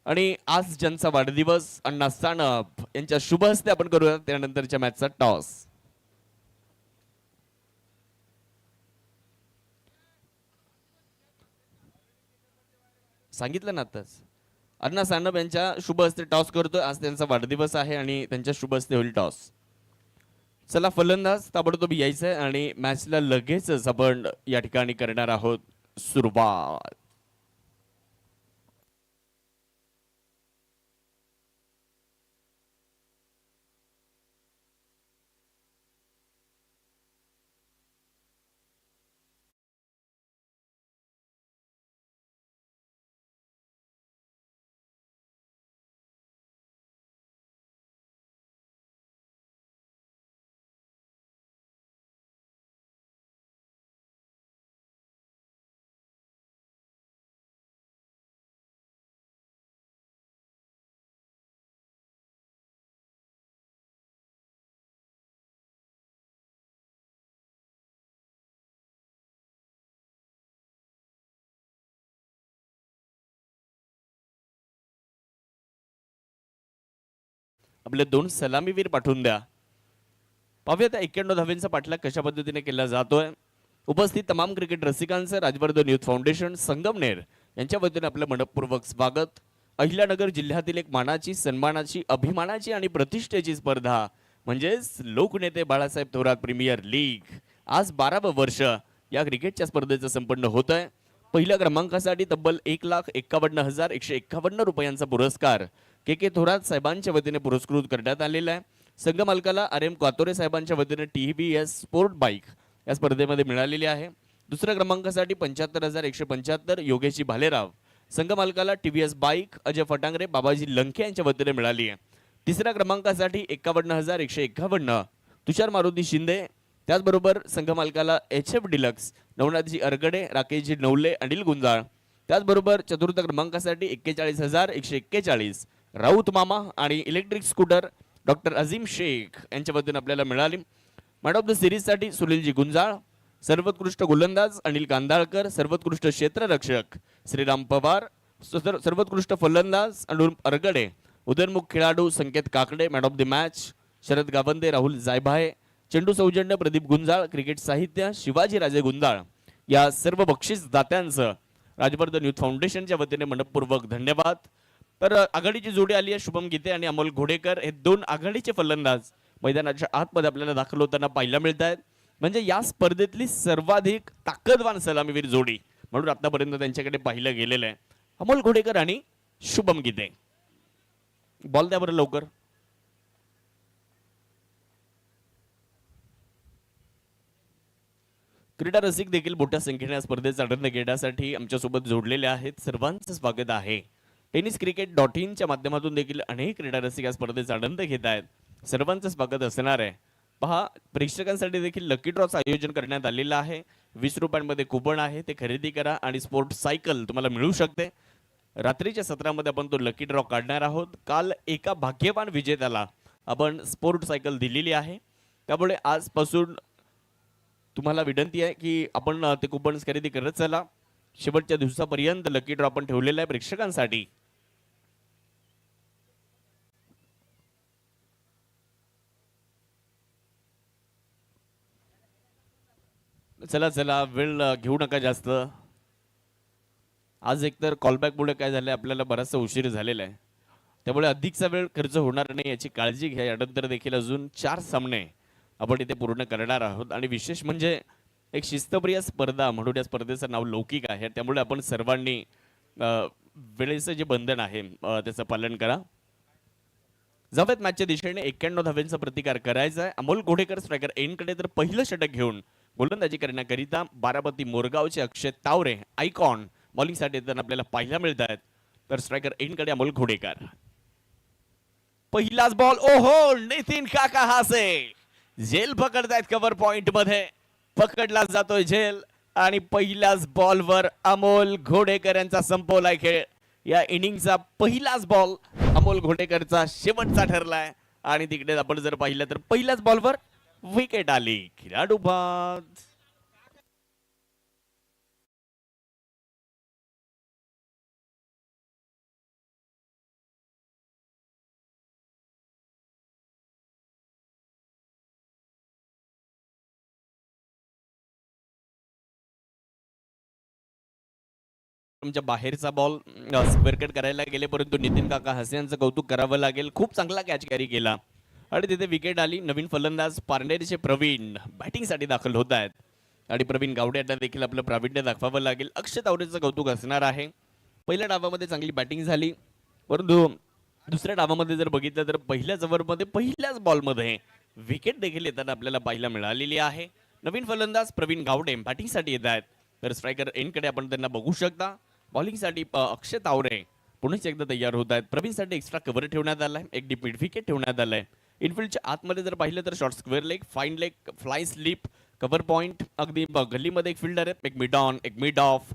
आणि आज ज्यांचा वाढदिवस अण्णा सानप यांच्या शुभ हस्ते आपण करूयात त्यानंतरच्या मॅचचा टॉस. सांगितलं ना आताच. अण्णा सानप यांच्या शुभ हस्ते टॉस करतोय. आज त्यांचा वाढदिवस आहे आणि त्यांच्या शुभ हस्ते होईल टॉस. चला फलंदाज ताबडतोब यायचंय आणि मॅचला लगेचच आपण या ठिकाणी करणार आहोत सुरुवात. आपले 2 सलामीवीर पाठवून द्या. पाहूया त्या 91 धावेंचा पाठलाग कशा पद्धतीने केला जातोय. उपस्थित तमाम क्रिकेट रसिकांचं राजवर्धन युथ फाउंडेशन संगमनेर यांच्या वतीने आपलं मनपूर्वक स्वागत. अहिल्यानगर जिल्ह्यातील एक मानाची, सन्मानाची, अभिमानाची आणि प्रतिष्ठेची स्पर्धा म्हणजेच लोकनेते बाळासाहेब थोरात प्रीमियर लीग आज 12वं वर्ष या क्रिकेटच्या स्पर्धेचं संपन्न होत आहे. पहिल्या क्रमांकासाठी तब्बल 1,51,151 रुपयांचा पुरस्कार के थोरात साहेबांच्या वतीने पुरस्कृत करण्यात आलेला आहे. संघ मालकाला RM कातोरे साहेबांच्या वतीने TVS स्पोर्ट बाईक या स्पर्धेमध्ये मिळालेली आहे. दुसऱ्या क्रमांकासाठी 75,175 योगेशी भालेराव. संघ मालकाला TVS बाईक अजय फटांगरे बाबाजी लंके यांच्या वतीने मिळाली आहे. तिसऱ्या क्रमांकासाठी 51,151 तुषार मारुती शिंदे. त्याचबरोबर संघ मालकाला HF डिलक्स नवनाथजी अरगडे, राकेशजी नवले, अनिल गुंजाळ. त्याचबरोबर चतुर्थ क्रमांकासाठी 41,141 राऊत मामा आणि electric scooter doctor Azim Shaikh यांच्या वतीने आपल्याला मिळाली. मॅन ऑफ द सिरीजसाठी सुनीलजी गुंजाळ, सर्वोत्कृष्ट गोलंदाज अनिल कांदाळकर, सर्वोत्कृष्ट क्षेत्ररक्षक श्रीराम पवार, सर्वोत्कृष्ट फलंदाज अनुप अरगडे, उदयनमुख खेळाडू Sanket Kakade, man of the match Sharad Gawande, Rahul Jaybhaye, चेंडू सौजन्य प्रदीप गुंजाळ, क्रिकेट साहित्य शिवाजी राजे गुंजाळ. या सर्व बक्षीस दात्यांचं राजवर्धन युथ फाउंडेशनच्या वतीने मनपूर्वक धन्यवाद. तर आघाडीची जोडी आली आहे शुभम गीते आणि अमोल घोडेकर. हे दोन आघाडीचे फलंदाज मैदानाच्या आतमध्ये आपल्याला दाखल होताना पाहायला मिळत आहेत. म्हणजे या स्पर्धेतली सर्वाधिक ताकदवान सलामीवीर जोडी म्हणून आतापर्यंत त्यांच्याकडे पाहिलं गेलेलं आहे. अमोल घोडेकर आणि शुभम गीते. बॉल द्या बरं लवकर. क्रीडा रसिक देखील मोठ्या संख्येने या स्पर्धेचा आनंद घेण्यासाठी आमच्यासोबत जोडलेले आहेत. सर्वांचं स्वागत आहे. टेनिसक्रिकेट.in च्या माध्यमातून देखील अनेक क्रीडा रसिक या स्पर्धेचा आनंद घेत आहेत. सर्वांचं स्वागत असणार आहे. पहा, प्रेक्षकांसाठी देखील लकी ड्रॉचं आयोजन करण्यात आलेलं आहे. 20 रुपयांमध्ये कुपन आहे, ते खरेदी करा आणि स्पोर्ट सायकल तुम्हाला मिळू शकते. रात्रीच्या सत्रामध्ये आपण तो लकी ड्रॉ काढणार आहोत. काल एका भाग्यवान विजेत्याला आपण स्पोर्ट सायकल दिलेली आहे. त्यामुळे आजपासून तुम्हाला विनंती आहे की आपण ते कुपन खरेदी करत चला. शेवटच्या दिवसापर्यंत लकी ड्रॉ आपण ठेवलेला आहे प्रेक्षकांसाठी. चला चला, वेळ घेऊ नका जास्त. आज एकतर कॉलबॅकमुळे काय झालंय, आपल्याला बराचसा उशीर झालेला आहे. त्यामुळे अधिकचा वेळ खर्च होणार नाही याची काळजी घ्या. यानंतर देखील अजून 4 सामने आपण इथे पूर्ण करणार आहोत. आणि विशेष म्हणजे एक शिस्तप्रिय स्पर्धा म्हणून या स्पर्धेचं नाव लौकिक आहे. त्यामुळे आपण सर्वांनी वेळेचं जे बंधन आहे त्याचं पालन करा. जावेत मॅचच्या दिशेने 91 धाव्यांचा प्रतिकार करायचा आहे. अमोल घोडेकर स्ट्रायकर एनकडे तर पहिलं षटक घेऊन गोलंदाजी करण्याकरिता बारामती मोरगावचे अक्षय तावरे आयकॉन बॉलिंगसाठी येताना आपल्याला पाहायला मिळत आहेत. तर स्ट्रायकर एनकडे अमोल घोडेकर. पहिलाच बॉल. ओहो, नितीन काका हासे झेल पकडतायत कव्हर पॉइंट मध्ये. पकडला जातोय झेल आणि पहिल्याच बॉलवर अमोल घोडेकर यांचा संपवलाय खेळ. या इनिंगचा पहिलाच बॉल अमोल घोडेकरचा शेवटचा ठरलाय. आणि तिकडे आपण जर पाहिलं तर पहिल्याच बॉलवर विकेट आली. खेळाडू बाद. तुमच्या बाहेरचा बॉल स्क्वेअर कट करायला गेले, परंतु नितीन काका हसे यांचं कौतुक करावं लागेल. खूप चांगला कॅच कॅरी केला आणि तिथे विकेट आली. नवीन फलंदाज पारनेरचे प्रवीण बॅटिंगसाठी दाखल होत आहेत आणि प्रवीण गावडे यांना देखील आपलं प्रावीण्य दाखवावं लागेल. अक्षय तावरेचं कौतुक असणार आहे. पहिल्या डावामध्ये चांगली बॅटिंग झाली, परंतु दुसऱ्या डावामध्ये जर बघितलं तर पहिल्याच ओव्हरमध्ये पहिल्याच बॉलमध्ये विकेट देखील येताना आपल्याला पाहायला मिळालेली आहे. नवीन फलंदाज प्रवीण गावडे बॅटिंगसाठी येत आहेत. तर स्ट्रायकर एनकडे आपण त्यांना बघू शकता. बॉलिंगसाठी अक्षय तावरे पुन्हा एकदा तयार होत आहेत. प्रवीणसाठी एक्स्ट्रा कव्हर ठेवण्यात आलाय, एक डीप मिड विकेट ठेवण्यात आलाय. इनफिल्डच्या आतमध्ये जर पाहिलं तर short square leg, fine leg, fly slip, cover point. अगदी गल्लीमध्ये एक फिल्डर आहे, एक मिड ऑन, एक मिड ऑफ.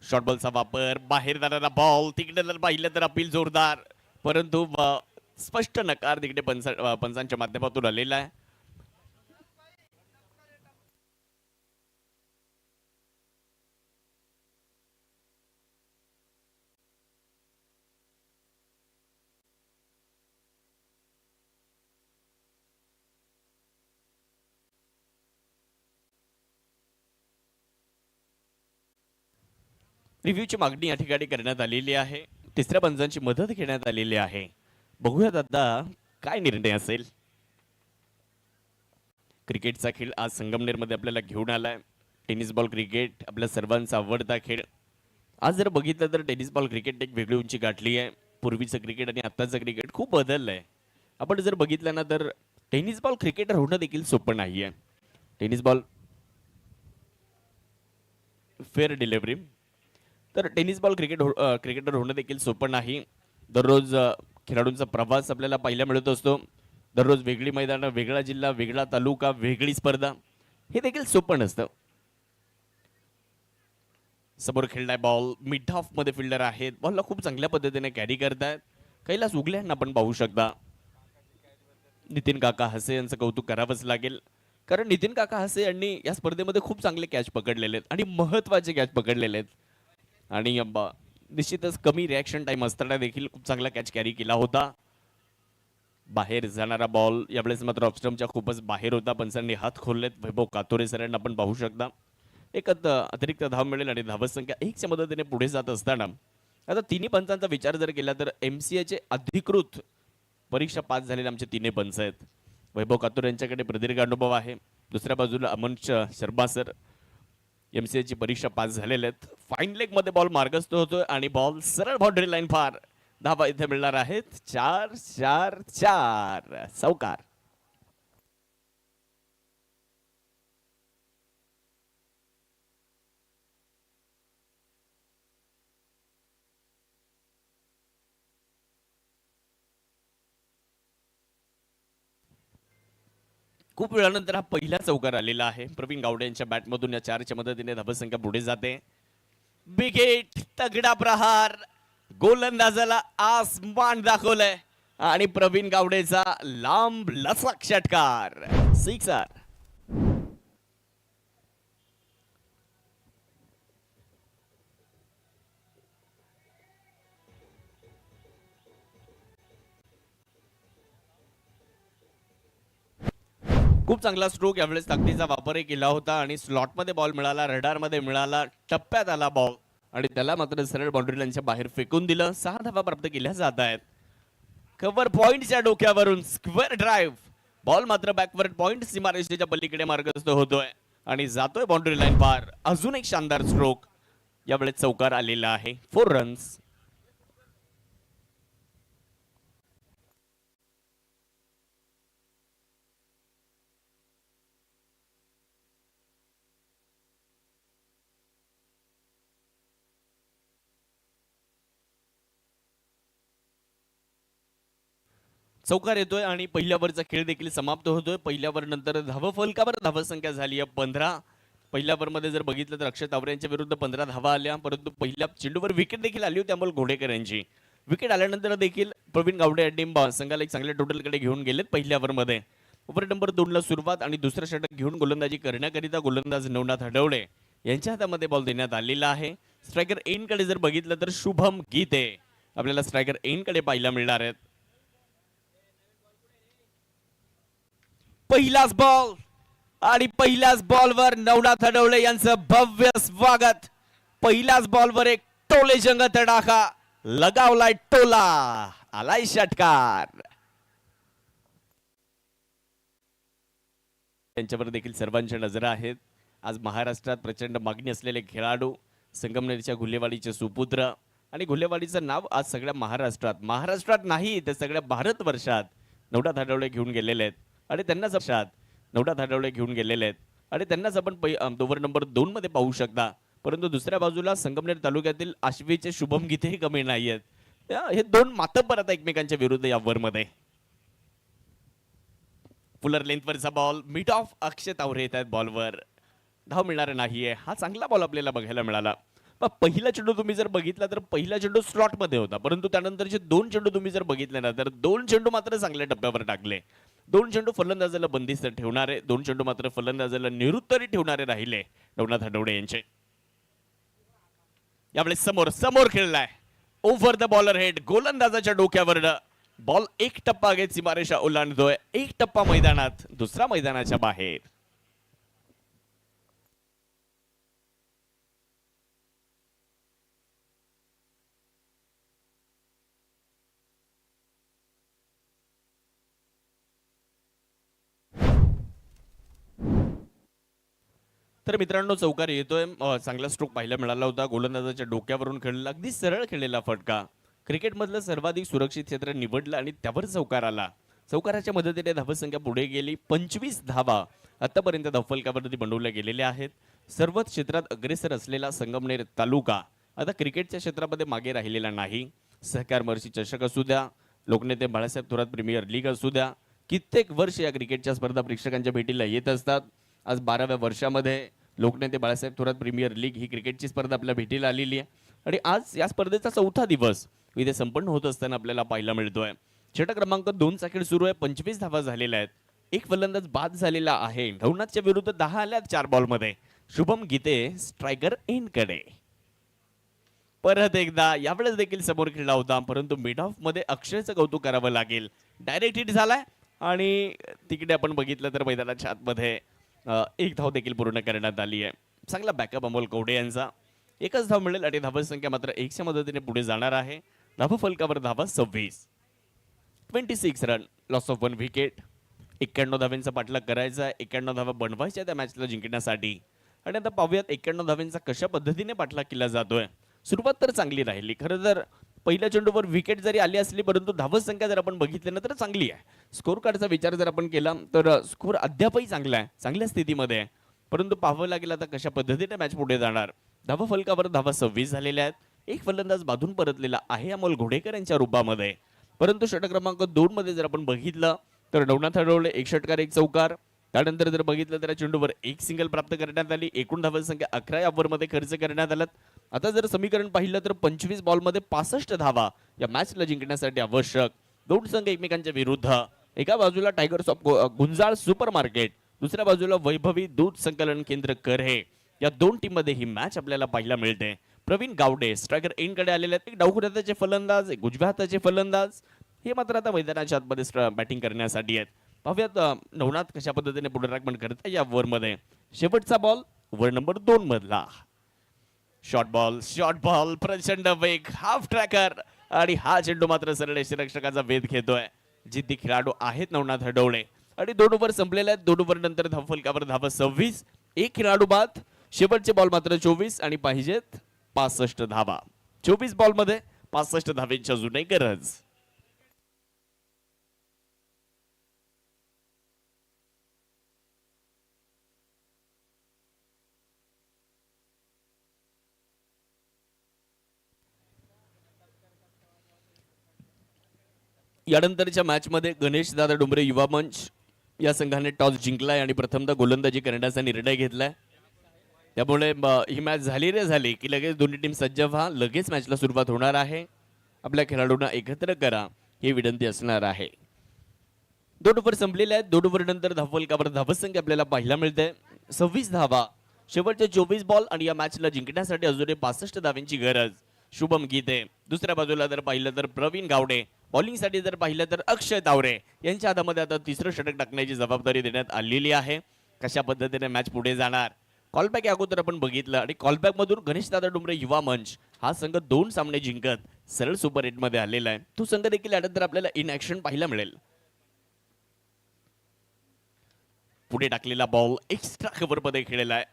शॉर्ट बॉलचा वापर, बाहेर जाणारा बॉल. तिकडे जर पाहिलं तर अपील जोरदार, परंतु स्पष्ट नकार तिकडे पंचांच्या माध्यमातून आलेला आहे. रिव्ह्यूची मागणी या ठिकाणी करण्यात आलेली आहे. तिसऱ्या पंचांची मदत घेण्यात आलेली आहे. बघूयात आता काय निर्णय असेल. क्रिकेटचा खेळ आज संगमनेरमध्ये आपल्याला घेऊन आलाय. टेनिस बॉल क्रिकेट आपल्या सर्वांचा आवडता खेळ. आज जर बघितलं तर टेनिस बॉल क्रिकेट एक वेगळी उंची गाठली आहे. पूर्वीचं क्रिकेट आणि आत्ताचं क्रिकेट खूप बदललंय. आपण जर बघितलं ना तर टेनिस बॉल क्रिकेटर होणं देखील सोपं नाही आहे. Tennis ball fair delivery. तर टेनिस बॉल क्रिकेटर होणं देखील सोपं नाही. दररोज खेळाडूंचा प्रवास आपल्याला पाहायला मिळत असतो. दररोज वेगळी मैदानं, वेगळा जिल्हा, वेगळा तालुका, वेगळी स्पर्धा. हे देखील सोपं नसतं. समोर खेळलाय बॉल, मिड ऑफ मध्ये फिल्डर आहेत, बॉलला खूप चांगल्या पद्धतीने कॅरी करतायत. कैलास उगले यांना आपण पाहू शकता. नितीन काका हसे यांचं कौतुक करावंच लागेल, कारण नितीन काका हसे यांनी या स्पर्धेमध्ये खूप चांगले कॅच पकडलेले आहेत आणि महत्वाचे कॅच पकडलेले आहेत. आणि निश्चितच कमी रिॲक्शन टाइम असताना देखील खूप चांगला कॅच कॅरी केला होता. बाहेर जाणारा बॉल यावेळेस मात्र ऑफस्टम्पच्या खूपच बाहेर होता. पंचांनी हात खोललेत. वैभव कातोरे सरांना आपण पाहू शकता. एक अतिरिक्त धाव मिळेल आणि धावत संख्या 1च्या मदतीने पुढे जात असताना आता तिन्ही पंचांचा विचार जर केला तर MCAचे अधिकृत परीक्षा पास झालेले आमचे तिन्ही पंच आहेत. वैभव कातोरे यांच्याकडे प्रदीर्घ अनुभव आहे. दुसऱ्या बाजूला अमन शर्मा सर MCAची परीक्षा पास झालेले आहेत. फाईन लेग मध्ये बॉल मार्गस्थ होतोय आणि बॉल सरळ बाउंड्री लाईन पार. धावा इथे मिळणार आहेत 4-4-4 चौकार. खूप वेळानंतर हा पहिला चौकार आलेला आहे. प्रवीण गावडे यांच्या बॅटमधून या 4च्या मदतीने धावसंख्या पुढे जाते. बिग हिट, तगडा प्रहार, गोलंदाजाला आसमान दाखवलंय आणि प्रवीण गावडेचा लांब लचक षटकार, सिक्सर. खूप चांगला स्ट्रोक यावेळेस ताकदीचा वापरही केला होता आणि स्लॉटमध्ये बॉल मिळाला, रडारमध्ये मिळाला, टप्प्यात आला बॉल आणि त्याला मात्र सरळ बाउंड्री लाईनच्या बाहेर फेकून दिलं. 6 धावा प्राप्त केल्या जात आहेत. कव्हर पॉइंटच्या डोक्यावरून स्क्वेअर ड्राईव्ह, बॉल मात्र बॅकवर्ड पॉइंट सीमारेषेच्या पलीकडे मार्गस्थ होतोय आणि जातोय बाउंड्री लाईन पार. अजून एक शानदार स्ट्रोक, यावेळेस चौकार आलेला आहे. 4 रन्स. चौकार येतोय आणि पहिल्यावरचा खेळ देखील समाप्त होतोय. पहिल्यावर नंतर धावफलकावर धावसंख्या झाली आहे 15. पहिल्या मध्ये जर बघितलं तर अक्षय तावरे यांच्या विरुद्ध 15 धावा आल्या, परंतु पहिल्या चेंडूवर विकेट देखील आली होती अमोल घोडेकर यांची. विकेट आल्यानंतर देखील प्रवीण गावडे यांनी संघाला एक चांगल्या टोटलकडे घेऊन गेलेत. पहिल्या मध्ये ओव्हर नंबर 2 ला सुरुवात आणि दुसरं षटक घेऊन गोलंदाजी करण्याकरिता गोलंदाज नवनाथ हडवळे यांच्या हातामध्ये बॉल देण्यात आलेला आहे. स्ट्रायकर एन कडे जर बघितलं तर शुभम गीते आपल्याला स्ट्रायकर एन कडे पाहायला मिळणार आहेत. पहिलाच बॉल आणि पहिल्याच बॉलवर नवनाथ हडवळे यांचं भव्य स्वागत. पहिल्याच बॉलवर एक टोले जंग तडाखा, लगावलाय टोला, आलाय षटकार. त्यांच्यावर देखील सर्वांच्या नजरा आहेत. आज महाराष्ट्रात प्रचंड मागणी असलेले खेळाडू, संगमनेरच्या घुलेवाडीचे सुपुत्र आणि घुलेवाडीचं नाव आज सगळ्या महाराष्ट्रात नाही तर सगळ्या भारतवर्षात नवनाथ हडवळे घेऊन गेलेले आहेत आणि त्यांनाच नवनाथ हडवळे घेऊन गेलेले आहेत आणि त्यांनाच आपण ओव्हर नंबर 2 मध्ये पाहू शकता. परंतु दुसऱ्या बाजूला संगमनेर तालुक्यातील आश्वीचे शुभम गीतेही कमी नाही आहेत. हे दोन मातब्बर आता एकमेकांच्या विरुद्ध या ओव्हर मध्ये. फुलर लेंथवरचा बॉल, मिड ऑफ, अक्षय तावरे येत आहेत बॉलवर. धाव मिळणार नाहीये. हा चांगला बॉल आपल्याला बघायला मिळाला. पहिला चेंडू तुम्ही जर बघितला तर पहिला चेंडू स्लॉट मध्ये होता, परंतु त्यानंतरचे 2 चेंडू तुम्ही जर बघितले ना तर 2 चेंडू मात्र चांगल्या टप्प्यावर टाकले. 2 चेंडू फलंदाजाला बंदिस्त ठेवणारे, 2 चेंडू मात्र फलंदाजाला निरुत्तरी ठेवणारे राहिले नवनाथ हडवळे यांचे. यावेळेस समोर खेळलाय, ओव्हर द बॉलर हेड, गोलंदाजाच्या डोक्यावर बॉल एक टप्पा घेत सीमारेषा ओलांडतोय. एक टप्पा मैदानात, दुसरा मैदानाच्या बाहेर. तर मित्रांनो चौकार येतोय. चांगला स्ट्रोक पाहायला मिळाला होता. गोलंदाजाच्या डोक्यावरून खेळलेला अगदी सरळ खेळलेला फटका. क्रिकेटमधलं सर्वाधिक सुरक्षित क्षेत्र निवडलं आणि त्यावर चौकार आला. चौकाराच्या मदतीने धावसंख्या पुढे गेली. 25 धावा आतापर्यंत धावफलकावरती बनवल्या गेलेल्या आहेत. सर्वच क्षेत्रात अग्रेसर असलेला संगमनेर तालुका आता क्रिकेटच्या क्षेत्रामध्ये मागे राहिलेला नाही. सहकार महर्षी चषक असू द्या, लोकनेते बाळासाहेब थोरात प्रीमियर लीग असू द्या, कित्येक वर्ष या क्रिकेटच्या स्पर्धा प्रेक्षकांच्या भेटीला येत असतात. आज 12व्या वर्षामध्ये लोकनेते बाळासाहेब थोरात प्रीमियर लीग ही क्रिकेटची स्पर्धा आपल्या भेटीला आलेली आहे आणि आज या स्पर्धेचा चौथा दिवस इथे संपन्न होत असताना आपल्याला पाहायला मिळतोय. षटक क्रमांक 2चा खेळ सुरू आहे. 25 धावा झालेल्या आहेत. एक फलंदाज बाद झालेला आहे. नवनाथच्या विरुद्ध 10 आल्यात 4 बॉलमध्ये. शुभम गीते स्ट्रायकर एनकडे. परत एकदा यावेळेस देखील समोर खेळला होता, परंतु मिड ऑफ मध्ये अक्षयचं कौतुक करावं लागेल. डायरेक्ट हिट झालाय आणि तिकडे आपण बघितलं तर मैदानाच्या आतमध्ये एक धाव देखील पूर्ण करण्यात आली आहे. चांगला बॅकअप अमोल कवडे यांचा. एकच धाव मिळेल आणि धावा संख्या मात्र 1च्या मदतीने पुढे जाणार आहे. धावा फलकावर धावा 26. 26 रन, लॉस ऑफ 1 विकेट. 91 धावांचा पाठलाग करायचा आहे. 91 धावा बनवायच्या त्या मॅचला जिंकण्यासाठी. आणि आता पाहूयात 91 धावांचा कशा पद्धतीने पाठलाग केला जातोय. सुरुवात तर चांगली राहिली. खरं तर पहिल्या चेंडूवर विकेट जरी आली असली, परंतु धावा संख्या जर आपण बघितली ना तर चांगली आहे. स्कोर कार्डचा विचार जर आपण केला तर स्कोर अद्यापही चांगला आहे, चांगल्या स्थितीमध्ये आहे. परंतु पाहावं लागेल आता कशा पद्धतीने मॅच पुढे जाणार. धावा फलकावर धावा 26 झालेल्या आहेत. एक फलंदाज बाधून परतलेला आहे अमोल घोडेकर यांच्या रूपामध्ये. परंतु षटक क्रमांक 2 मध्ये जर आपण बघितलं तर नवनाथ हडवळे 1 षटकार 1 चौकार. त्यानंतर जर बघितलं तर चेंडूवर 1 सिंगल प्राप्त करण्यात आली. एकूण धावा संख्या 11 ओव्हरमध्ये खर्च करण्यात आलात. आता जर समीकरण पाहिलं तर 25 बॉलमध्ये 65 धावा या मॅचला जिंकण्यासाठी आवश्यक. दोन संघ एकमेकांच्या विरुद्ध. एका बाजूला tigers of Gunjal super market, दुसऱ्या बाजूला वैभवी दूध संकलन केंद्र करहे. या दोन टीम मध्ये ही मॅच आपल्याला पाहायला मिळते. प्रवीण गावडे स्ट्रायकर एनकडे आलेले आहेत. एक डावखुऱ्या हाताचे फलंदाज, एक उजव्या हाताचे फलंदाज, हे मात्र आता मैदानाच्या आतमध्ये बॅटिंग करण्यासाठी आहेत. पाहूयात नवनाथ कशा पद्धतीने पुनरागमन करत या ओव्हरमध्ये. शेवटचा बॉल ओव्हर नंबर 2 मधला. शॉर्ट बॉल प्रचंड वेग, हाफ ट्रॅकर आणि हा चेंडू मात्र सरळ यष्टिरक्षकाचा वेध घेतोय. जिद्दी खेळाडू आहेत नवनाथ हडवळे आणि 2 ओव्हर संपलेले आहेत. 2 ओव्हर नंतर धावफलकावर धावा 26. एक खेळाडू बाद. शेवटचे बॉल मात्र 24 आणि पाहिजेत 65 धावा. 24 बॉलमध्ये 65 धावेची अजूनही गरज. यानंतरच्या मॅचमध्ये गणेश दादा डोंबरे युवा मंच या संघाने टॉस जिंकलाय आणि प्रथमतः गोलंदाजी करण्याचा निर्णय घेतलाय. त्यामुळे ही मॅच झाली रे झाली की लगेच दोन्ही टीम सज्ज व्हा. लगेच मॅचला सुरुवात होणार आहे. आपल्या खेळाडूंना एकत्र करा ही विनंती असणार आहे. 2 ओव्हर संपलेले आहेत. 2 ओव्हर नंतर धावफलकावर धावसंख्या आपल्याला पाहायला मिळते 26 धावा. शेवटचे 24 बॉल आणि या मॅचला जिंकण्यासाठी अजूनही 65 धावांची गरज. शुभम गीते. दुसऱ्या बाजूला जर पाहिलं तर प्रवीण गावडे. बॉलिंगसाठी जर पाहिलं तर अक्षय तावरे यांच्या हातामध्ये आता तिसरं षटक टाकण्याची जबाबदारी देण्यात आलेली आहे. कशा पद्धतीने मॅच पुढे जाणार. कॉलबॅक अगोदर आपण बघितलं आणि कॉलबॅक मधून गणेश दादा डोंबरे युवा मंच हा संघ 2 सामने जिंकत सरळ सुपर 8 मध्ये आलेला आहे. तो संघ देखील यानंतर आपल्याला इन ऍक्शन पाहायला मिळेल. पुढे टाकलेला बॉल एक्स्ट्रा कव्हर मध्ये खेळलेला आहे.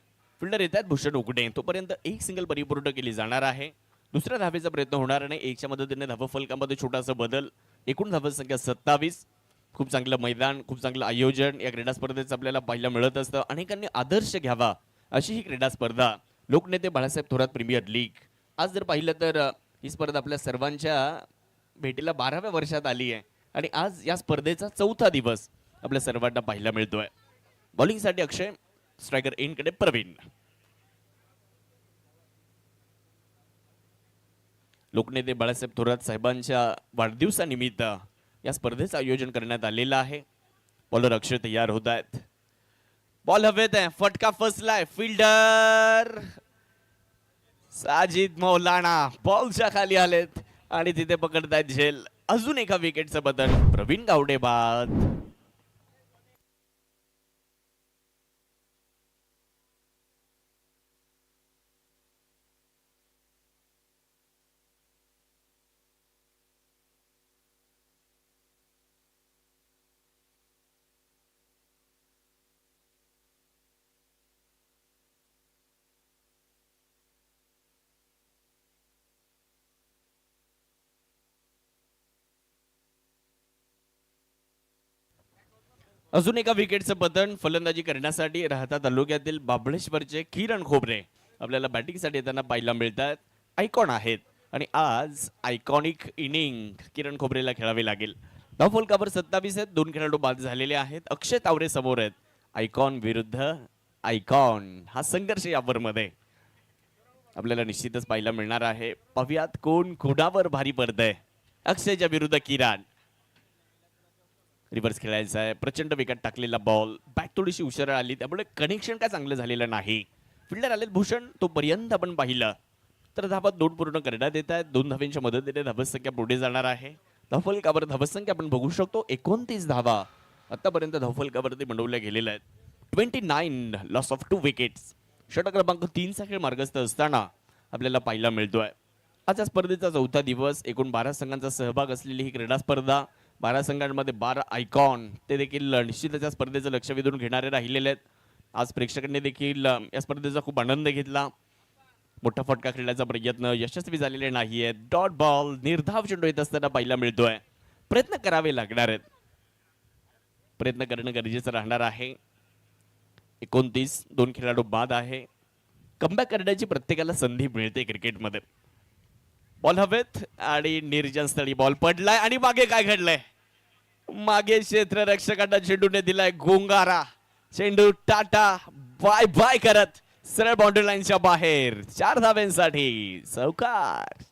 फिल्डर येतात भूषण उघडे. तोपर्यंत एक सिंगल परिपूर्ण केली जाणार आहे. दुसऱ्या धावेचा प्रयत्न होणार नाही. 1च्या मदतीने धावा फलकामध्ये छोटासा बदल. एकूण धावा संख्या 27. खूप चांगलं मैदान, खूप चांगलं आयोजन या क्रीडा स्पर्धेचं आपल्याला पाहायला मिळत असतं. अनेकांनी आदर्श घ्यावा अशी ही क्रीडा स्पर्धा लोकनेते बाळासाहेब थोरात प्रीमियर लीग. आज जर पाहिलं तर ही स्पर्धा आपल्या सर्वांच्या भेटीला 12व्या वर्षात आली आहे आणि आज या स्पर्धेचा चौथा दिवस आपल्या सर्वांना पाहायला मिळतोय. बॉलिंगसाठी अक्षय, स्ट्रायकर एनकडे प्रवीण. लोकनेते बाळासाहेब थोरात साहेबांच्या वाढदिवसानिमित्त या स्पर्धेचं आयोजन करण्यात आलेलं आहे. बॉलर अक्षय तयार होत आहेत. बॉल हवेत आहे. फटका फसलाय. फिल्डर साजिद मौलाना बॉलच्या खाली आलेत आणि तिथे पकडतायत झेल. अजून एका विकेटचं बदल. प्रवीण गावडे बाद. अजून एका विकेटचं पतन. फलंदाजी करण्यासाठी राहता तालुक्यातील बाबळेश्वरचे किरण खोबरे आपल्याला बॅटिंगसाठी येताना पाहायला मिळतात. आयकॉन आहेत आणि आज आयकॉनिक इनिंग किरण खोबरेला खेळावी लागेल. धावफलकावर 27 आहेत. 2 खेळाडू बाद झालेले आहेत. अक्षय तावरे समोर आहेत. आयकॉन विरुद्ध आयकॉन हा संघर्ष यावरमध्ये आपल्याला निश्चितच पाहायला मिळणार आहे. पाहुयात कोण कोणावर भारी पडतंय. अक्षयच्या विरुद्ध किराण. रिव्हर्स खेळायचा आहे. प्रचंड वेगात टाकलेला बॉल. बॅट थोडीशी उशिरा आली त्यामुळे कनेक्शन काय चांगलं झालेलं नाही. फिल्डर आलेत भूषण तोपर्यंत आपण पाहिलं तर धावा 2 पूर्ण करण्यात येत आहेत. 2 धावांच्या मदतीने धावसंख्या पुढे जाणार आहे. धावफलकावर धावसंख्या आपण बघू शकतो 29 धावा आतापर्यंत धावफलकावरती बनवल्या गेलेल्या आहेत. 29 लॉस ऑफ 2 विकेट्स. षटक क्रमांक 3 चा खेळ मार्गस्थ असताना आपल्याला पाहायला मिळतोय. आज या स्पर्धेचा 4था दिवस. एकूण 12 संघांचा सहभाग असलेली ही क्रीडा स्पर्धा. 12 संघांमध्ये 12 आयकॉन ते देखील निश्चितच या स्पर्धेचं लक्ष वेधून घेणारे राहिलेले आहेत. आज प्रेक्षकांनी देखील या स्पर्धेचा खूप आनंद घेतला. मोठा फटका खेळण्याचा प्रयत्न यशस्वी झालेले नाहीये. डॉट बॉल निर्धाव चेंडू येत असताना पाहायला मिळतोय. प्रयत्न करावे लागणार आहेत. प्रयत्न करणं गरजेचं राहणार आहे. 29 2 खेळाडू बाद आहे. कमबॅक करण्याची प्रत्येकाला संधी मिळते क्रिकेटमध्ये. बॉल हवेत आणि निर्जन स्थळी बॉल पडलाय आणि मागे काय घडलंय. मागे क्षेत्ररक्षकांना चेंडूने दिलाय गोंगारा. चेंडू टाटा बाय बाय करत सरळ बाउंड्री लाईनच्या बाहेर. 4 धाव्यांसाठी चौकार.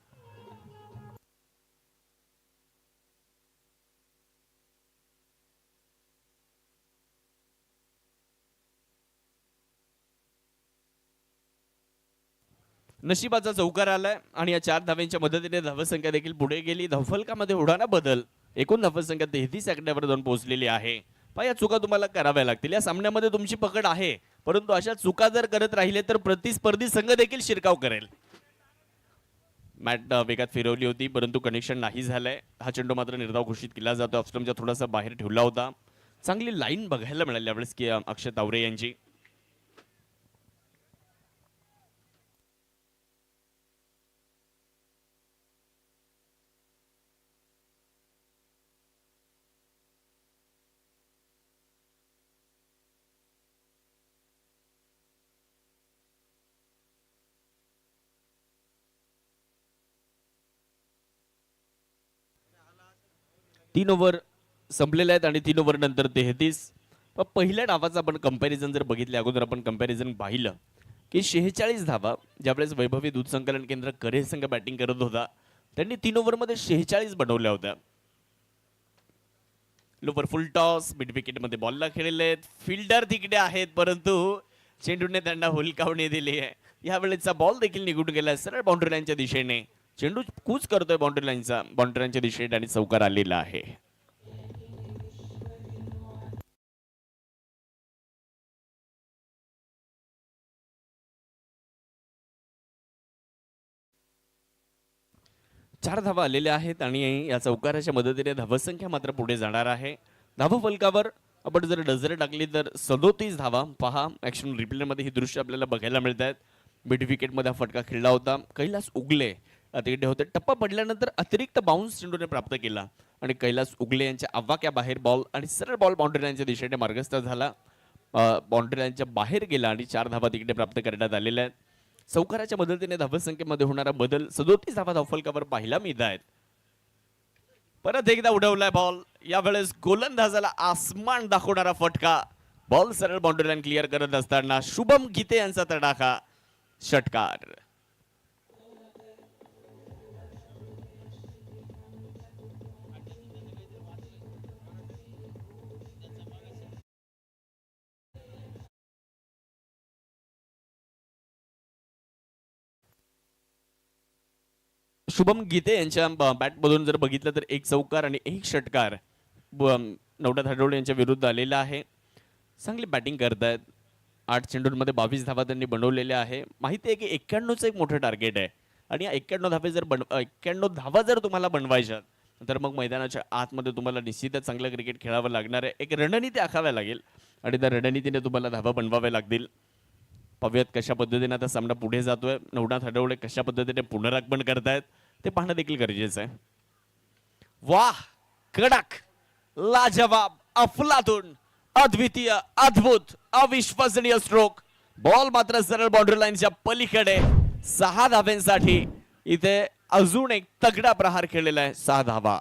नशिबाचा चौकार आलाय आणि या 4 धाव्यांच्या मदतीने धावसंख्या देखील पुढे गेली. धावफलकामध्ये उडाना बदल. एकूण धावसंख्या 33 आकड्यावर जाऊन पोहोचलेली आहे. या चुका तुम्हाला कराव्या लागतील. या सामन्यामध्ये तुमची पकड आहे परंतु अशा चुका जर करत राहिले तर प्रतिस्पर्धी संघ देखील शिरकाव करेल. मॅट वेगात फिरवली होती परंतु कनेक्शन नाही झालंय. हा चेंडू मात्र निर्धाव घोषित केला जातो. ऑफस्टम्पच्या थोडासा बाहेर ठेवला होता. चांगली लाईन बघायला मिळाली यावेळेस की अक्षय तावरे यांची. तीन ओव्हर संपलेले आहेत आणि 3 ओव्हर नंतर 33. पहिल्या डावाचा आपण कंपॅरिझन जर बघितले अगोदर आपण कंपॅरिझन पाहिलं की 46 धावा ज्यावेळेस वैभवी दूध संकलन केंद्र करे संघ बॅटिंग करत होता त्यांनी 3 ओव्हरमध्ये 46 बनवल्या होत्या. लोवर फुल टॉस मिड विकेट मध्ये बॉलला खेळलेले आहेत. फिल्डर तिकडे आहेत परंतु चेंडूने त्यांना हुलकावणी दिली आहे. यावेळेचा बॉल देखील निघून गेला सरळ बाउंड्री लाईनच्या दिशेने. चेंडू कूच करतोय बाउंड्री लाईनच्या दिशेने आणि चौकार आलेला आहे. चार धावा आलेल्या आहेत आणि या चौकाराच्या मदतीने धावसंख्या मात्र पुढे जाणार आहे. धावा फलकावर आपण जर नजर टाकली तर 37 धावा. पहा ऍक्शन रिप्ले मध्ये ही दृश्य आपल्याला बघायला मिळत आहेत. मिड विकेट मध्ये फटका खेळला होता. कैलास उगले तिकडे होते. टप्पा पडल्यानंतर अतिरिक्त बाउन्स चेंडूने प्राप्त केला आणि कैलास उगले यांच्या आवाक्या बाहेर बॉल आणि सरळ बॉल बाउंड्री लाईनच्या दिशेने मार्गस्थ झाला. बाउंड्री लाईनच्या बाहेर गेला आणि 4 धावा तिकडे प्राप्त करण्यात आलेल्या आहेत. चौकाराच्या मदतीने धावसंख्येमध्ये होणारा बदल 37 धावा धावफलकावर पाहायला मिळत आहेत. परत एकदा उडवलाय बॉल. यावेळेस गोलंदाजाला आसमान दाखवणारा फटका. बॉल सरळ बाउंड्री लाईन क्लिअर करत असताना शुभम गीते यांचा तडाखा. षटकार. शुभम गीते यांच्या बॅटमधून जर बघितलं तर एक चौकार आणि एक षटकार नवनाथ हडवळे यांच्या विरुद्ध आलेला आहे. चांगली बॅटिंग करतायत. 8 चेंडूंमध्ये 22 धावा त्यांनी बनवलेल्या आहे. माहिती आहे की 91चं एक मोठं टार्गेट आहे आणि 91 धावा जर तुम्हाला बनवायच्या तर मग मैदानाच्या आतमध्ये तुम्हाला निश्चितच चांगलं क्रिकेट खेळावं लागणार आहे. एक रणनीती आखाव्या लागेल आणि त्या रणनीतीने तुम्हाला धावा बनवाव्या लागतील. पाहूयात कशा पद्धतीने आता सामना पुढे जातोय. नवनाथ हडवळे कशा पद्धतीने पुनरागमन करतायत ते पाहणं देखील गरजेचं आहे. वाह, कडक, लाजवाब, अफलातून, अद्वितीय, अद्भुत, अविश्वसनीय स्ट्रोक. बॉल मात्र सरळ बाउंड्री लाईनच्या पलीकडे. 6 धाव्यांसाठी इथे अजून एक तगडा प्रहार खेळलेला आहे. 6 धावा.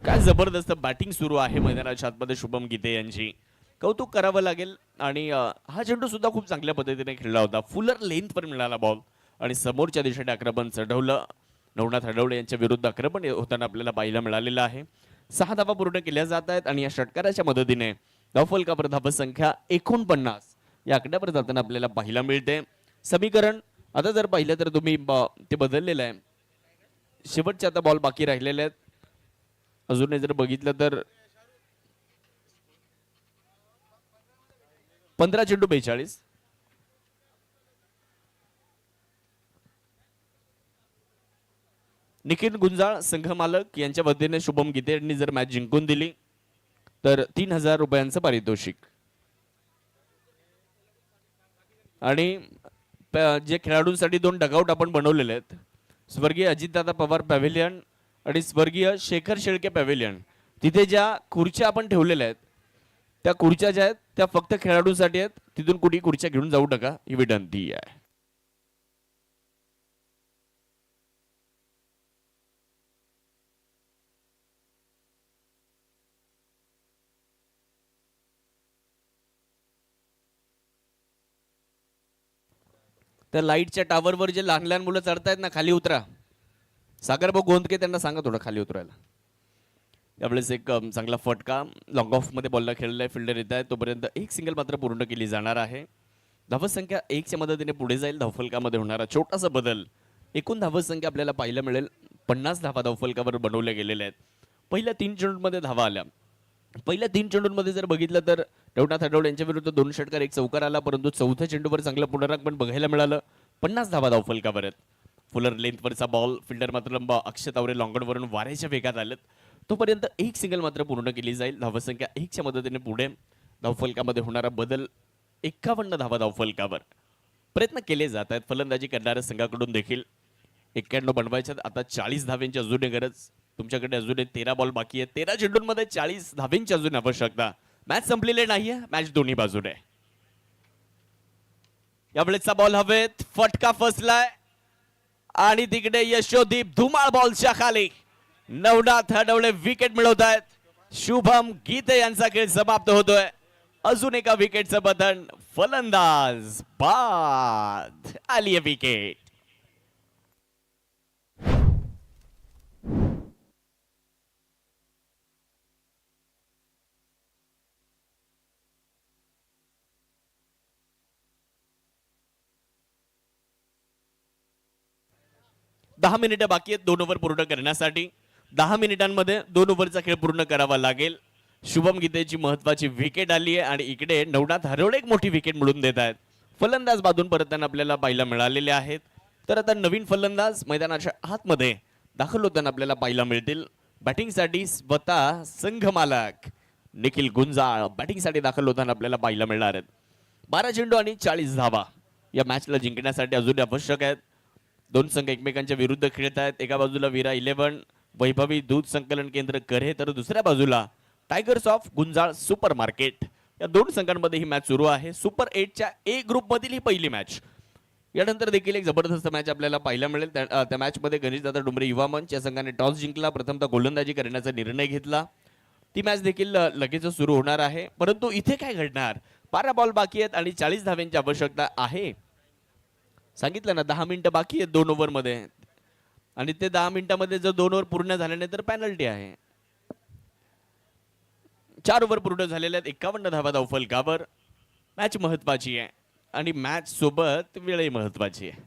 काय जबरदस्त बॅटिंग सुरू आहे मैदानाच्या आतमध्ये शुभम गीते यांची. कौतुक करावं लागेल. आणि हा चेंडू सुद्धा खूप चांगल्या पद्धतीने खेळला होता. फुलर लेंथ पर मिळाला बॉल आणि समोरच्या दिशेने आक्रमण चढवलं. नवनाथ हडवळे यांच्या विरुद्ध आक्रमण होताना आपल्याला पाहायला मिळालेलं आहे. 6 धावा पूर्ण केल्या जात आहेत आणि या षटकाराच्या मदतीने धावफलकावर धावसंख्या 49 या आकड्यावर जाताना आपल्याला पाहायला मिळते. समीकरण आता जर पाहिलं तर तुम्ही ते बदललेलं आहे. शेवटचे आता बॉल बाकी राहिलेले आहेत. अजून जर बघितलं तर 15 चेंडू 42. निखिल गुंजाळ संघ मालक यांच्या वतीने शुभम गीते यांनी जर मॅच जिंकून दिली तर 3000 रुपयांचं पारितोषिक. आणि जे खेळाडूंसाठी 2 डगआउट आपण बनवलेले आहेत. स्वर्गीय अजितदादा पवार पॅव्हिलियन आणि स्वर्गीय शेखर शेळके पॅव्हिलियन. तिथे ज्या खुर्च्या आपण ठेवलेल्या आहेत त्या खुर्च्या ज्या आहेत त्या फक्त खेळाडूंसाठी आहेत. तिथून कुठे खुर्च्या घेऊन जाऊ नका ही विनंती आहे. त्या लाईटच्या टावरवर जे लहान लहान मुलं चढतायत ना, खाली उतरा. सागर भाऊ गोंदके त्यांना सांगा थोडं खाली उतरायला. त्यावेळेस एक चांगला फटका लॉंग ऑफ मध्ये बॉलला खेळलाय. फिल्डर येत आहे तोपर्यंत एक सिंगल मात्र पूर्ण केली जाणार आहे. धावसंख्या 1 च्या मदतीने पुढे जाईल. धावफलकामध्ये होणारा छोटासा बदल. एकूण धावसंख्या आपल्याला पाहायला मिळेल 50 धावा धावफलकावर बनवल्या गेलेल्या आहेत. पहिल्या 3 चेंडूंमध्ये धावा आल्या. पहिल्या 3 चेंडूंमध्ये जर बघितलं तर नवनाथ हडवळे यांच्या विरुद्ध 2 षटकार 1 चौकार आला. परंतु चौथ्या चेंडूवर चांगलं पुनरागमन बघायला मिळालं. 50 धावा धावफलकावर आहेत. फुलर लेंथवरचा बॉल फिल्डर मात्र अक्षय तावरे लॉंगॉनवरून वाऱ्याच्या वेगात आलेत. तोपर्यंत एक सिंगल मात्र पूर्ण केली जाईल. धावसंख्या 1 च्या मदतीने पुढे. धावफलकामध्ये होणारा बदल 51 धावा धावफलकावर. प्रयत्न केले जात आहेत फलंदाजी करणाऱ्या संघाकडून देखील. 91 बनवायच्यात. आता 40 धाव्यांची अजून गरज. तुमच्याकडे अजून 13 बॉल बाकी आहेत. 13 चेंडूंमध्ये 40 धाव्यांची अजून आवश्यकता. मॅच संपलेली नाहीये. मॅच दोन्ही बाजूने. यावेळेचा बॉल हवेत. फटका फसलाय आणि तिकडे यशोदीप धुमाळ बॉलच्या खाली. नवनाथ हडवळे विकेट मिळवत आहेत. शुभम गीते यांचा खेळ समाप्त होतोय. अजून एका विकेटचं बटन. फलंदाज बाद. आली आहे विकेट. दहा मिनिटं बाकी आहेत 2 ओव्हर पूर्ण करण्यासाठी. 10 मिनिटांमध्ये 2 ओव्हरचा खेळ पूर्ण करावा लागेल. शुभम गीतेची महत्वाची विकेट आली आहे आणि इकडे नवनाथ हडवळे एक मोठी विकेट मिळवून देत आहेत. फलंदाज बाजून परतताना आपल्याला पाहायला मिळालेले आहेत. तर आता नवीन फलंदाज मैदानाच्या आतमध्ये दाखल होताना आपल्याला पाहायला मिळतील. बॅटिंगसाठी स्वतः संघ मालक निखिल गुंजाळ बॅटिंगसाठी दाखल होताना आपल्याला पाहायला मिळणार आहेत. 12 चेंडू आणि 40 धावा या मॅचला जिंकण्यासाठी अजून आवश्यक आहेत. 2 संघ एकमेकांच्या विरुद्ध खेळत आहेत. एका बाजूला विरा 11 वैभवी दूध संकलन केंद्र करे तर दुसऱ्या बाजूला tigers of Gunjal super market. या 2 संघांमध्ये ही मॅच सुरू आहे. सुपर 8 च्या ए ग्रुप मधील ही पहिली मॅच. यानंतर देखील एक जबरदस्त मॅच आपल्याला पाहायला मिळेल. त्या मॅच मध्ये गणेशदादा डुमरे युवा मंच या संघाने टॉस जिंकला. प्रथमतः गोलंदाजी करण्याचा निर्णय घेतला. ती मॅच देखील लगेच सुरू होणार आहे. परंतु इथे काय घडणार. 12 बॉल बाकी आहेत आणि 40 धाव्यांची आवश्यकता आहे. सांगितलं ना 10 मिनिटं बाकी आहेत 2 ओव्हर मध्ये. आणि ते 10 मिनिटांमध्ये जर 2 ओव्हर पूर्ण झाले नाही तर पेनल्टी आहे. 4 ओव्हर पूर्ण झालेले आहेत. 51 धावा धावफलकावर. मॅच महत्वाची आहे आणि मॅच सोबत वेळही महत्वाची आहे.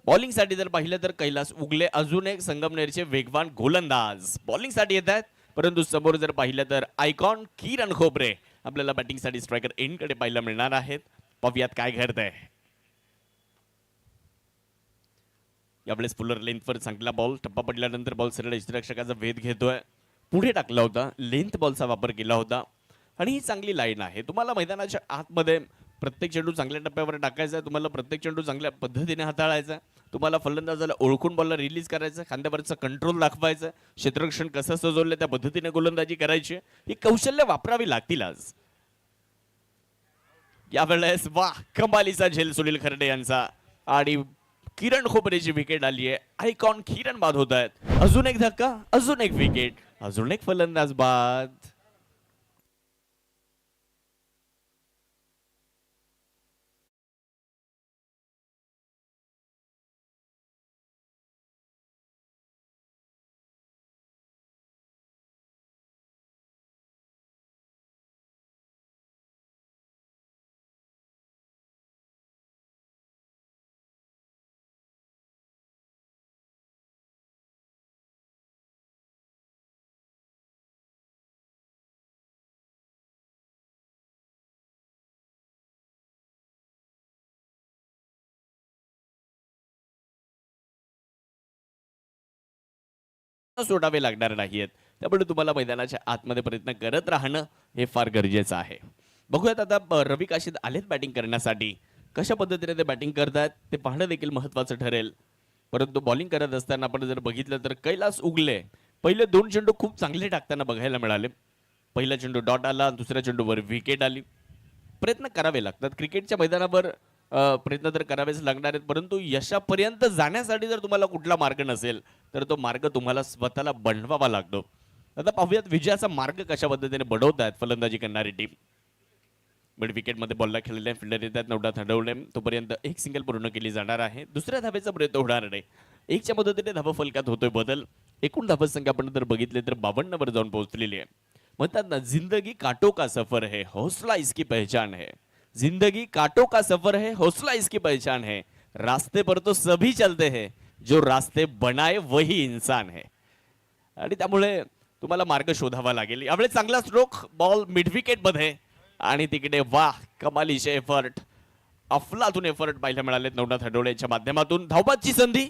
बॉलिंग साठी जर पाहिलं तर कैलास उगले अजून एक संगमनेरचे वेगवान गोलंदाज बॉलिंग साठी येत आहेत. परंतु समोर जर पाहिलं तर आयकॉन किरण खोबरे आपल्याला बॅटिंग साठी स्ट्रायकर एंड कडे पाहायला मिळणार आहेत. पाहूयात काय घडतंय. यावेळेस फुलर लेंथवर चांगला बॉल. टप्पा पडल्यानंतर बॉल सरळ यष्टिरक्षकाचा वेध घेतोय. पुढे टाकला होता. लेंथ बॉलचा वापर केला होता आणि ही चांगली लाईन आहे. तुम्हाला मैदानाच्या आतमध्ये प्रत्येक चेंडू चांगल्या टप्प्यावर टाकायचा आहे. तुम्हाला प्रत्येक चेंडू चांगल्या पद्धतीने हाताळायचा आहे. तुम्हाला फलंदाजाला ओळखून बॉलला रिलीज करायचं. खांद्यावरचा कंट्रोल दाखवायचं. क्षेत्ररक्षण कसं सजवलं त्या पद्धतीने गोलंदाजी करायची. ही कौशल्य वापरावी लागतील आज. यावेळेस वा कमालीचा झेल सुनील खर्डे यांचा आणि किरण खोबरेची विकेट आली आहे. आयकॉन किरण बाद होत आहेत. अजून एक धक्का. अजून एक विकेट. अजून एक फलंदाज बाद. सोडावे लागणार नाहीयेत. त्यामुळे तुम्हाला मैदानाच्या आतमध्ये प्रयत्न करत राहणं हे फार गरजेचं आहे. बघूयात आता रवी काशीद आलेत बॅटिंग करण्यासाठी. कशा पद्धतीने ते बॅटिंग करतायत ते पाहणं देखील महत्त्वाचं ठरेल. परंतु बॉलिंग करत असताना आपण जर बघितलं तर कैलास उगले पहिले 2 चेंडू खूप चांगले टाकताना बघायला मिळाले. पहिला चेंडू डॉट आला, दुसऱ्या चेंडूवर विकेट आली. प्रयत्न करावे लागतात क्रिकेटच्या मैदानावर. प्रयत्न तर करावेच लागणार आहेत, परंतु यशापर्यंत जाण्यासाठी जर तुम्हाला कुठला मार्ग नसेल तर तो मार्ग तुम्हाला स्वतःला बनवावा लागतो. आता पाहूयात विजयाचा मार्ग कशा पद्धतीने बनवतायत फलंदाजी करणारी टीम. मिड विकेटमध्ये बॉलला खेळलेल्या फिल्डर येतात, नवडा थंडवले तोपर्यंत एक सिंगल पूर्ण केली जाणार आहे. दुसऱ्या धावेचा प्रयत्न होणार नाही. एकच्या मदतीने धावा फलकात होतोय बदल. एकूण धावत संख्या आपण जर बघितले तर 52 वर जाऊन पोहोचलेली आहे. म्हणतात ना, जिंदगी कांटों का सफर है, हौसला इसकी पहचान है. जिंदगी कांटों का सफर है, हौसला इसकी पहचान है. रास्ते पर तो सभी चलते हैं, जो रास्ते बनाए वही इंसान है. आणि त्यामुळे तुम्हाला मार्ग शोधावा लागेल. यावेळी चांगला स्ट्रोक बॉल मिड विकेट मध्ये आणि तिकडे वाह कमालीचे एफर्ट, अफलातून एफर्ट पाहायला मिळालेत नवनाथ हडवळे यांच्या माध्यमातून. धावबादची संधी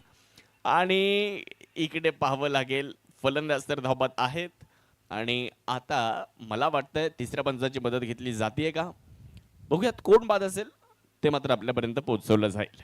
आणि इकडे पाहावं लागेल फलंदाज तर धावबाद आहेत. आणि आता मला वाटतंय तिसऱ्या पंचाची मदत घेतली जाते का, बघूयात कोण बाद असेल ते मात्र आपल्यापर्यंत पोहोचवलं जाईल.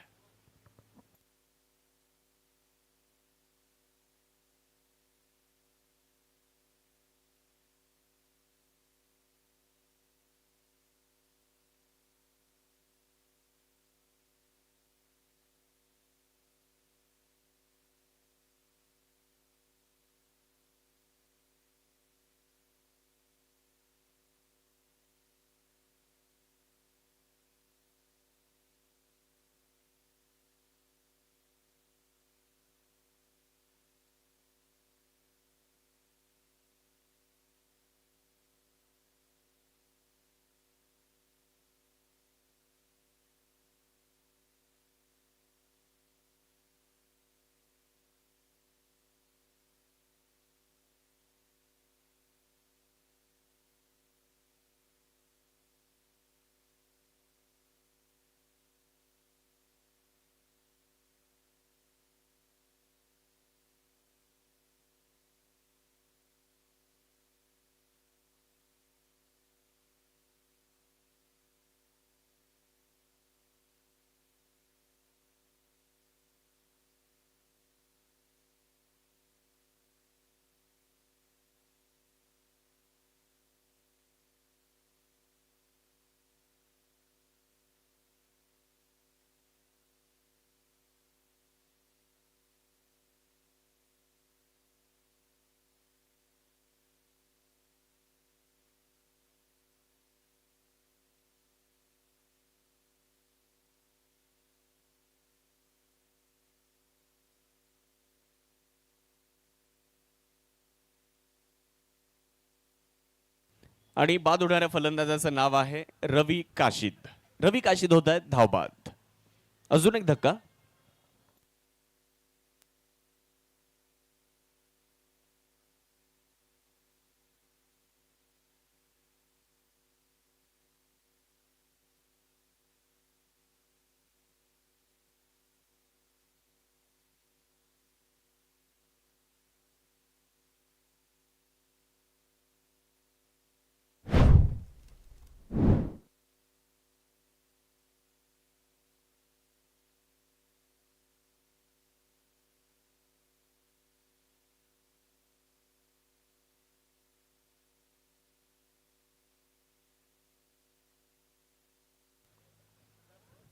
आणि बाद होणाऱ्या फलंदाजाचं नाव आहे रवी काशीद. रवी काशीद होत आहेत धावबाद. अजून एक धक्का.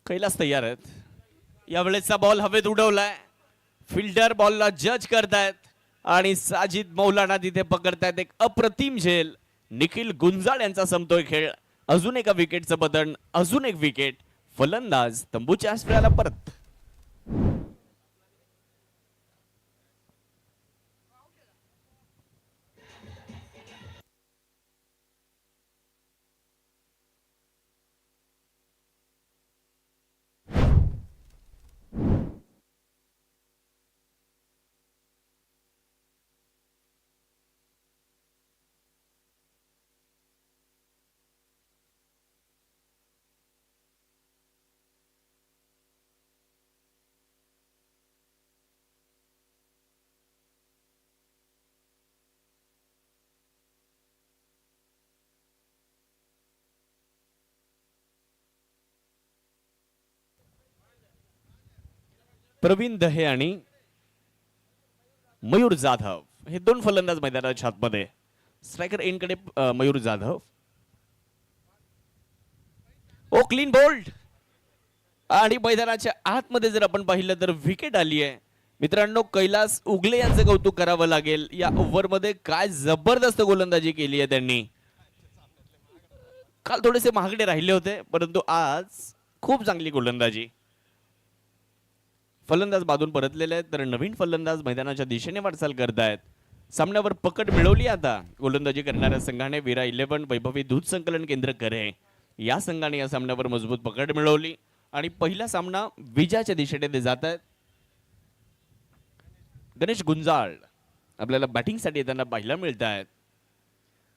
कैलास तयार आहेत. यावेळेचा बॉल हवेत उडवलाय. फिल्डर बॉलला जज करतायत. आणि साजिद मौलाना तिथे पकडतायत एक अप्रतिम झेल. निखिल गुंजाळ यांचा संपतोय खेळ. अजून एका विकेटचं बदन, अजून एक विकेट. फलंदाज तंबूच्या आसपासला परत. प्रवीण दहे आणि मयूर जाधव हे दोन फलंदाज मैदानाच्या आतमध्ये. स्ट्रायकर एंडकडे मयूर जाधव. ओ क्लीन बोल्ड. आणि मैदानाच्या आतमध्ये जर आपण पाहिलं तर विकेट आली आहे. मित्रांनो, कैलास उगले यांचं कौतुक करावं लागेल. या ओव्हरमध्ये काय जबरदस्त गोलंदाजी केली आहे त्यांनी. काल थोडेसे महागडे राहिले होते, परंतु आज खूप चांगली गोलंदाजी. फलंदाज बाजून परतलेले आहेत, तर नवीन फलंदाज मैदानाच्या दिशेने वाटचाल करतायत. सामन्यावर पकड मिळवली आता गोलंदाजी करणाऱ्या संघाने. विरा 11 वैभवी दूध संकलन केंद्र करे या संघाने या सामन्यावर मजबूत पकड मिळवली आणि पहिला सामना विजयाच्या दिशेने ते जात आहेत. गणेश गुंजाळ आपल्याला बॅटिंगसाठी येताना पाहायला मिळत आहेत.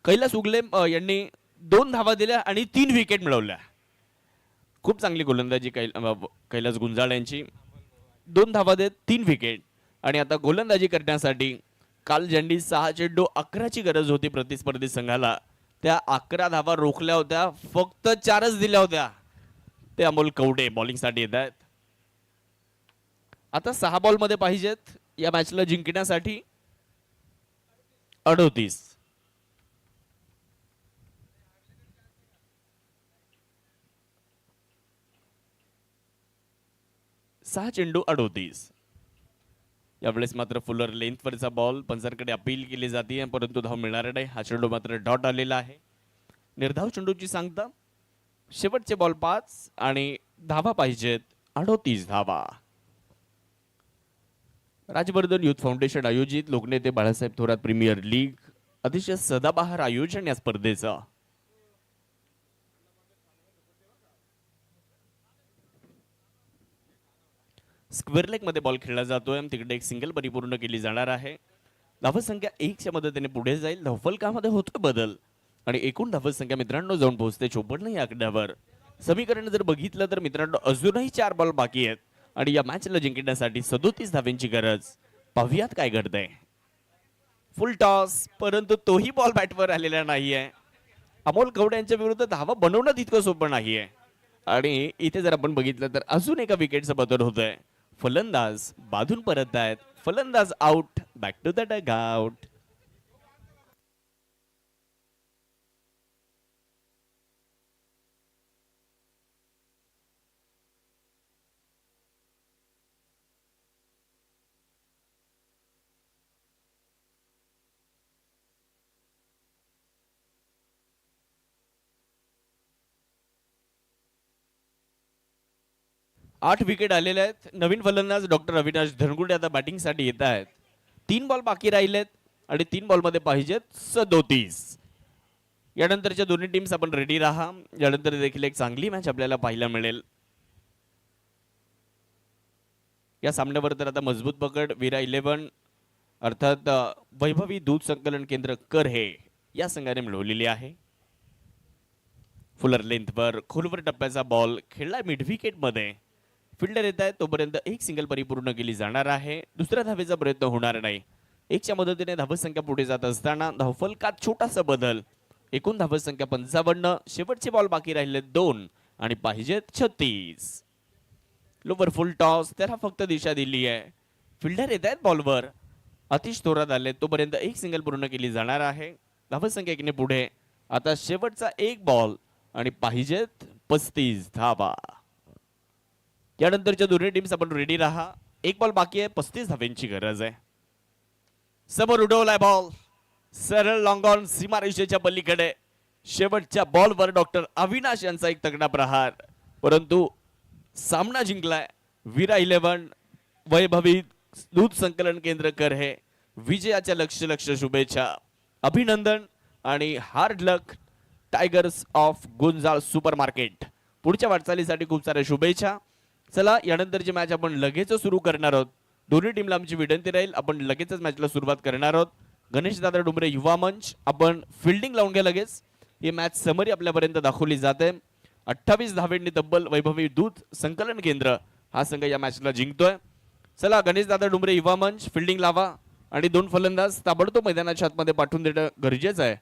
कैलास उगले यांनी 2 धावा दिल्या आणि 3 विकेट मिळवल्या. खूप चांगली गोलंदाजी कैलास गुंजाळ यांची. 2 धावा देत 3 विकेट. आणि आता गोलंदाजी करण्यासाठी काल ज्यांनी 6 चेंडू 11ची गरज होती प्रतिस्पर्धी संघाला, त्या 11 धावा रोखल्या होत्या, फक्त 4च दिल्या होत्या. ते अमोल कवडे बॉलिंगसाठी येत आहेत. आता 6 बॉल मध्ये पाहिजेत या मॅचला जिंकण्यासाठी 38. 6 चेंडू 38. यावेळेस मात्र फुलर लेंथवरचा बॉल पंचांकडे अपील केली जाते, परंतु धाव मिळणार नाही. हा चेंडू मात्र डॉट आलेला आहे. निर्धाव चेंडूची सांगता. शेवटचे बॉल 5 आणि धावा पाहिजेत 38 धावा. राजवर्धन युथ फाउंडेशन आयोजित लोकनेते बाळासाहेब थोरात प्रीमियर लीग अतिशय सदाबहार आयोजन या स्पर्धेचं. स्क्वेअर लेग मध्ये बॉल खेळला जातोय. तिकडे एक सिंगल परिपूर्ण केली जाणार आहे. धावसंख्या 1च्या मदतीने पुढे जाईल. धावफलकामध्ये होतोय बदल आणि एकूण धावसंख्या मित्रांनो जाऊन पोहोचते 54 या आकड्यावर. समीकरण जर बघितलं तर मित्रांनो अजूनही 4 बॉल बाकी आहेत आणि या मॅचला जिंकण्यासाठी 37 धावांची गरज. पाहुयात काय घडतंय. फुल टॉस, परंतु तोही बॉल बॅटवर आलेला नाहीये. अमोल कवडे यांच्या विरुद्ध धावा बनवणं तितकं सोपं नाहीये. आणि इथे जर आपण बघितलं तर अजून एका विकेटचं बदल होतंय. फलंदाज बाधून परत आहेत. फलंदाज out. Back to the dugout. आठ विकेट आलेले आहेत. नवीन फलंदाज डॉक्टर अविनाश धनगुडे आता बॅटिंगसाठी येत आहेत. 3 बॉल बाकी राहिलेत आणि 3 बॉल मध्ये पाहिजेत 37. यानंतरच्या दोन्ही टीम्स आपण रेडी राहा. यानंतर देखील एक चांगली मॅच आपल्याला पाहायला मिळेल. या सामन्यावर तर आता मजबूत पकड विरा 11 अर्थात वैभवी दूध संकलन केंद्र कर हे या संघाने मिळवलेली आहे. फुलर लेंथवर खोलवर टप्प्याचा बॉल खेळला मिड विकेट मध्ये. फिल्डर येत आहे तोपर्यंत एक सिंगल परिपूर्ण केली जाणार आहे. दुसऱ्या धावेचा प्रयत्न होणार नाही. 1च्या मदतीने धावसंख्या पुढे जात असताना धावफलकात छोटासा बदल. एकूण धावसंख्या 55. शेवटचे बॉल बाकी राहिले 2 आणि पाहिजेत 36. लोवर फुल टॉस, त्याला फक्त दिशा दिली आहे. फिल्डर येत आहेत बॉलवर. अतिश थोरात आले तोपर्यंत एक सिंगल पूर्ण केली जाणार आहे. धावसंख्या 1ने पुढे. आता शेवटचा एक बॉल आणि पाहिजेत 35 धावा. यानंतरच्या दोन्ही टीम्स आपण रेडी राहा. एक बॉल बाकी आहे. 35 धावांची गरज आहे. समोर उडवलाय बॉल सरळ लॉंग ऑन सीमारेषेच्या पलीकडे. शेवटच्या बॉलवर डॉक्टर अविनाश यांचा एक तगडा प्रहार, परंतु सामना जिंकलाय वीरा 11 वैभवी दूध संकलन केंद्र कर हे. विजयाच्या लक्ष शुभेच्छा, अभिनंदन आणि hard luck tigers of Gunjal super market. पुढच्या वाटचालीसाठी खूप साऱ्या शुभेच्छा. चला यानंतरची मॅच आपण लगेच सुरू करणार आहोत. दोन्ही टीमला आमची विनंती राहील, आपण लगेचच मॅचला सुरुवात करणार आहोत. गणेश दादा डुमरे युवा मंच, आपण फिल्डिंग लावून घ्या लगेच. ही मॅच समरी आपल्यापर्यंत दाखवली जाते. 28 धावेंनी तब्बल वैभवी दूध संकलन केंद्र हा संघ या मॅचला जिंकतोय. चला गणेश दादा डुमरे युवा मंच, फिल्डिंग लावा आणि 2 फलंदाज ताबडतोब मैदानाच्या आतमध्ये पाठवून देणं गरजेचं आहे.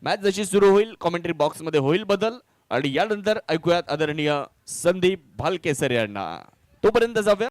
मॅच जशी सुरू होईल कॉमेंट्री बॉक्स मध्ये होईल बदल आणि यानंतर ऐकूयात आदरणीय संदीप भालकेसर यांना. तोपर्यंत जाऊया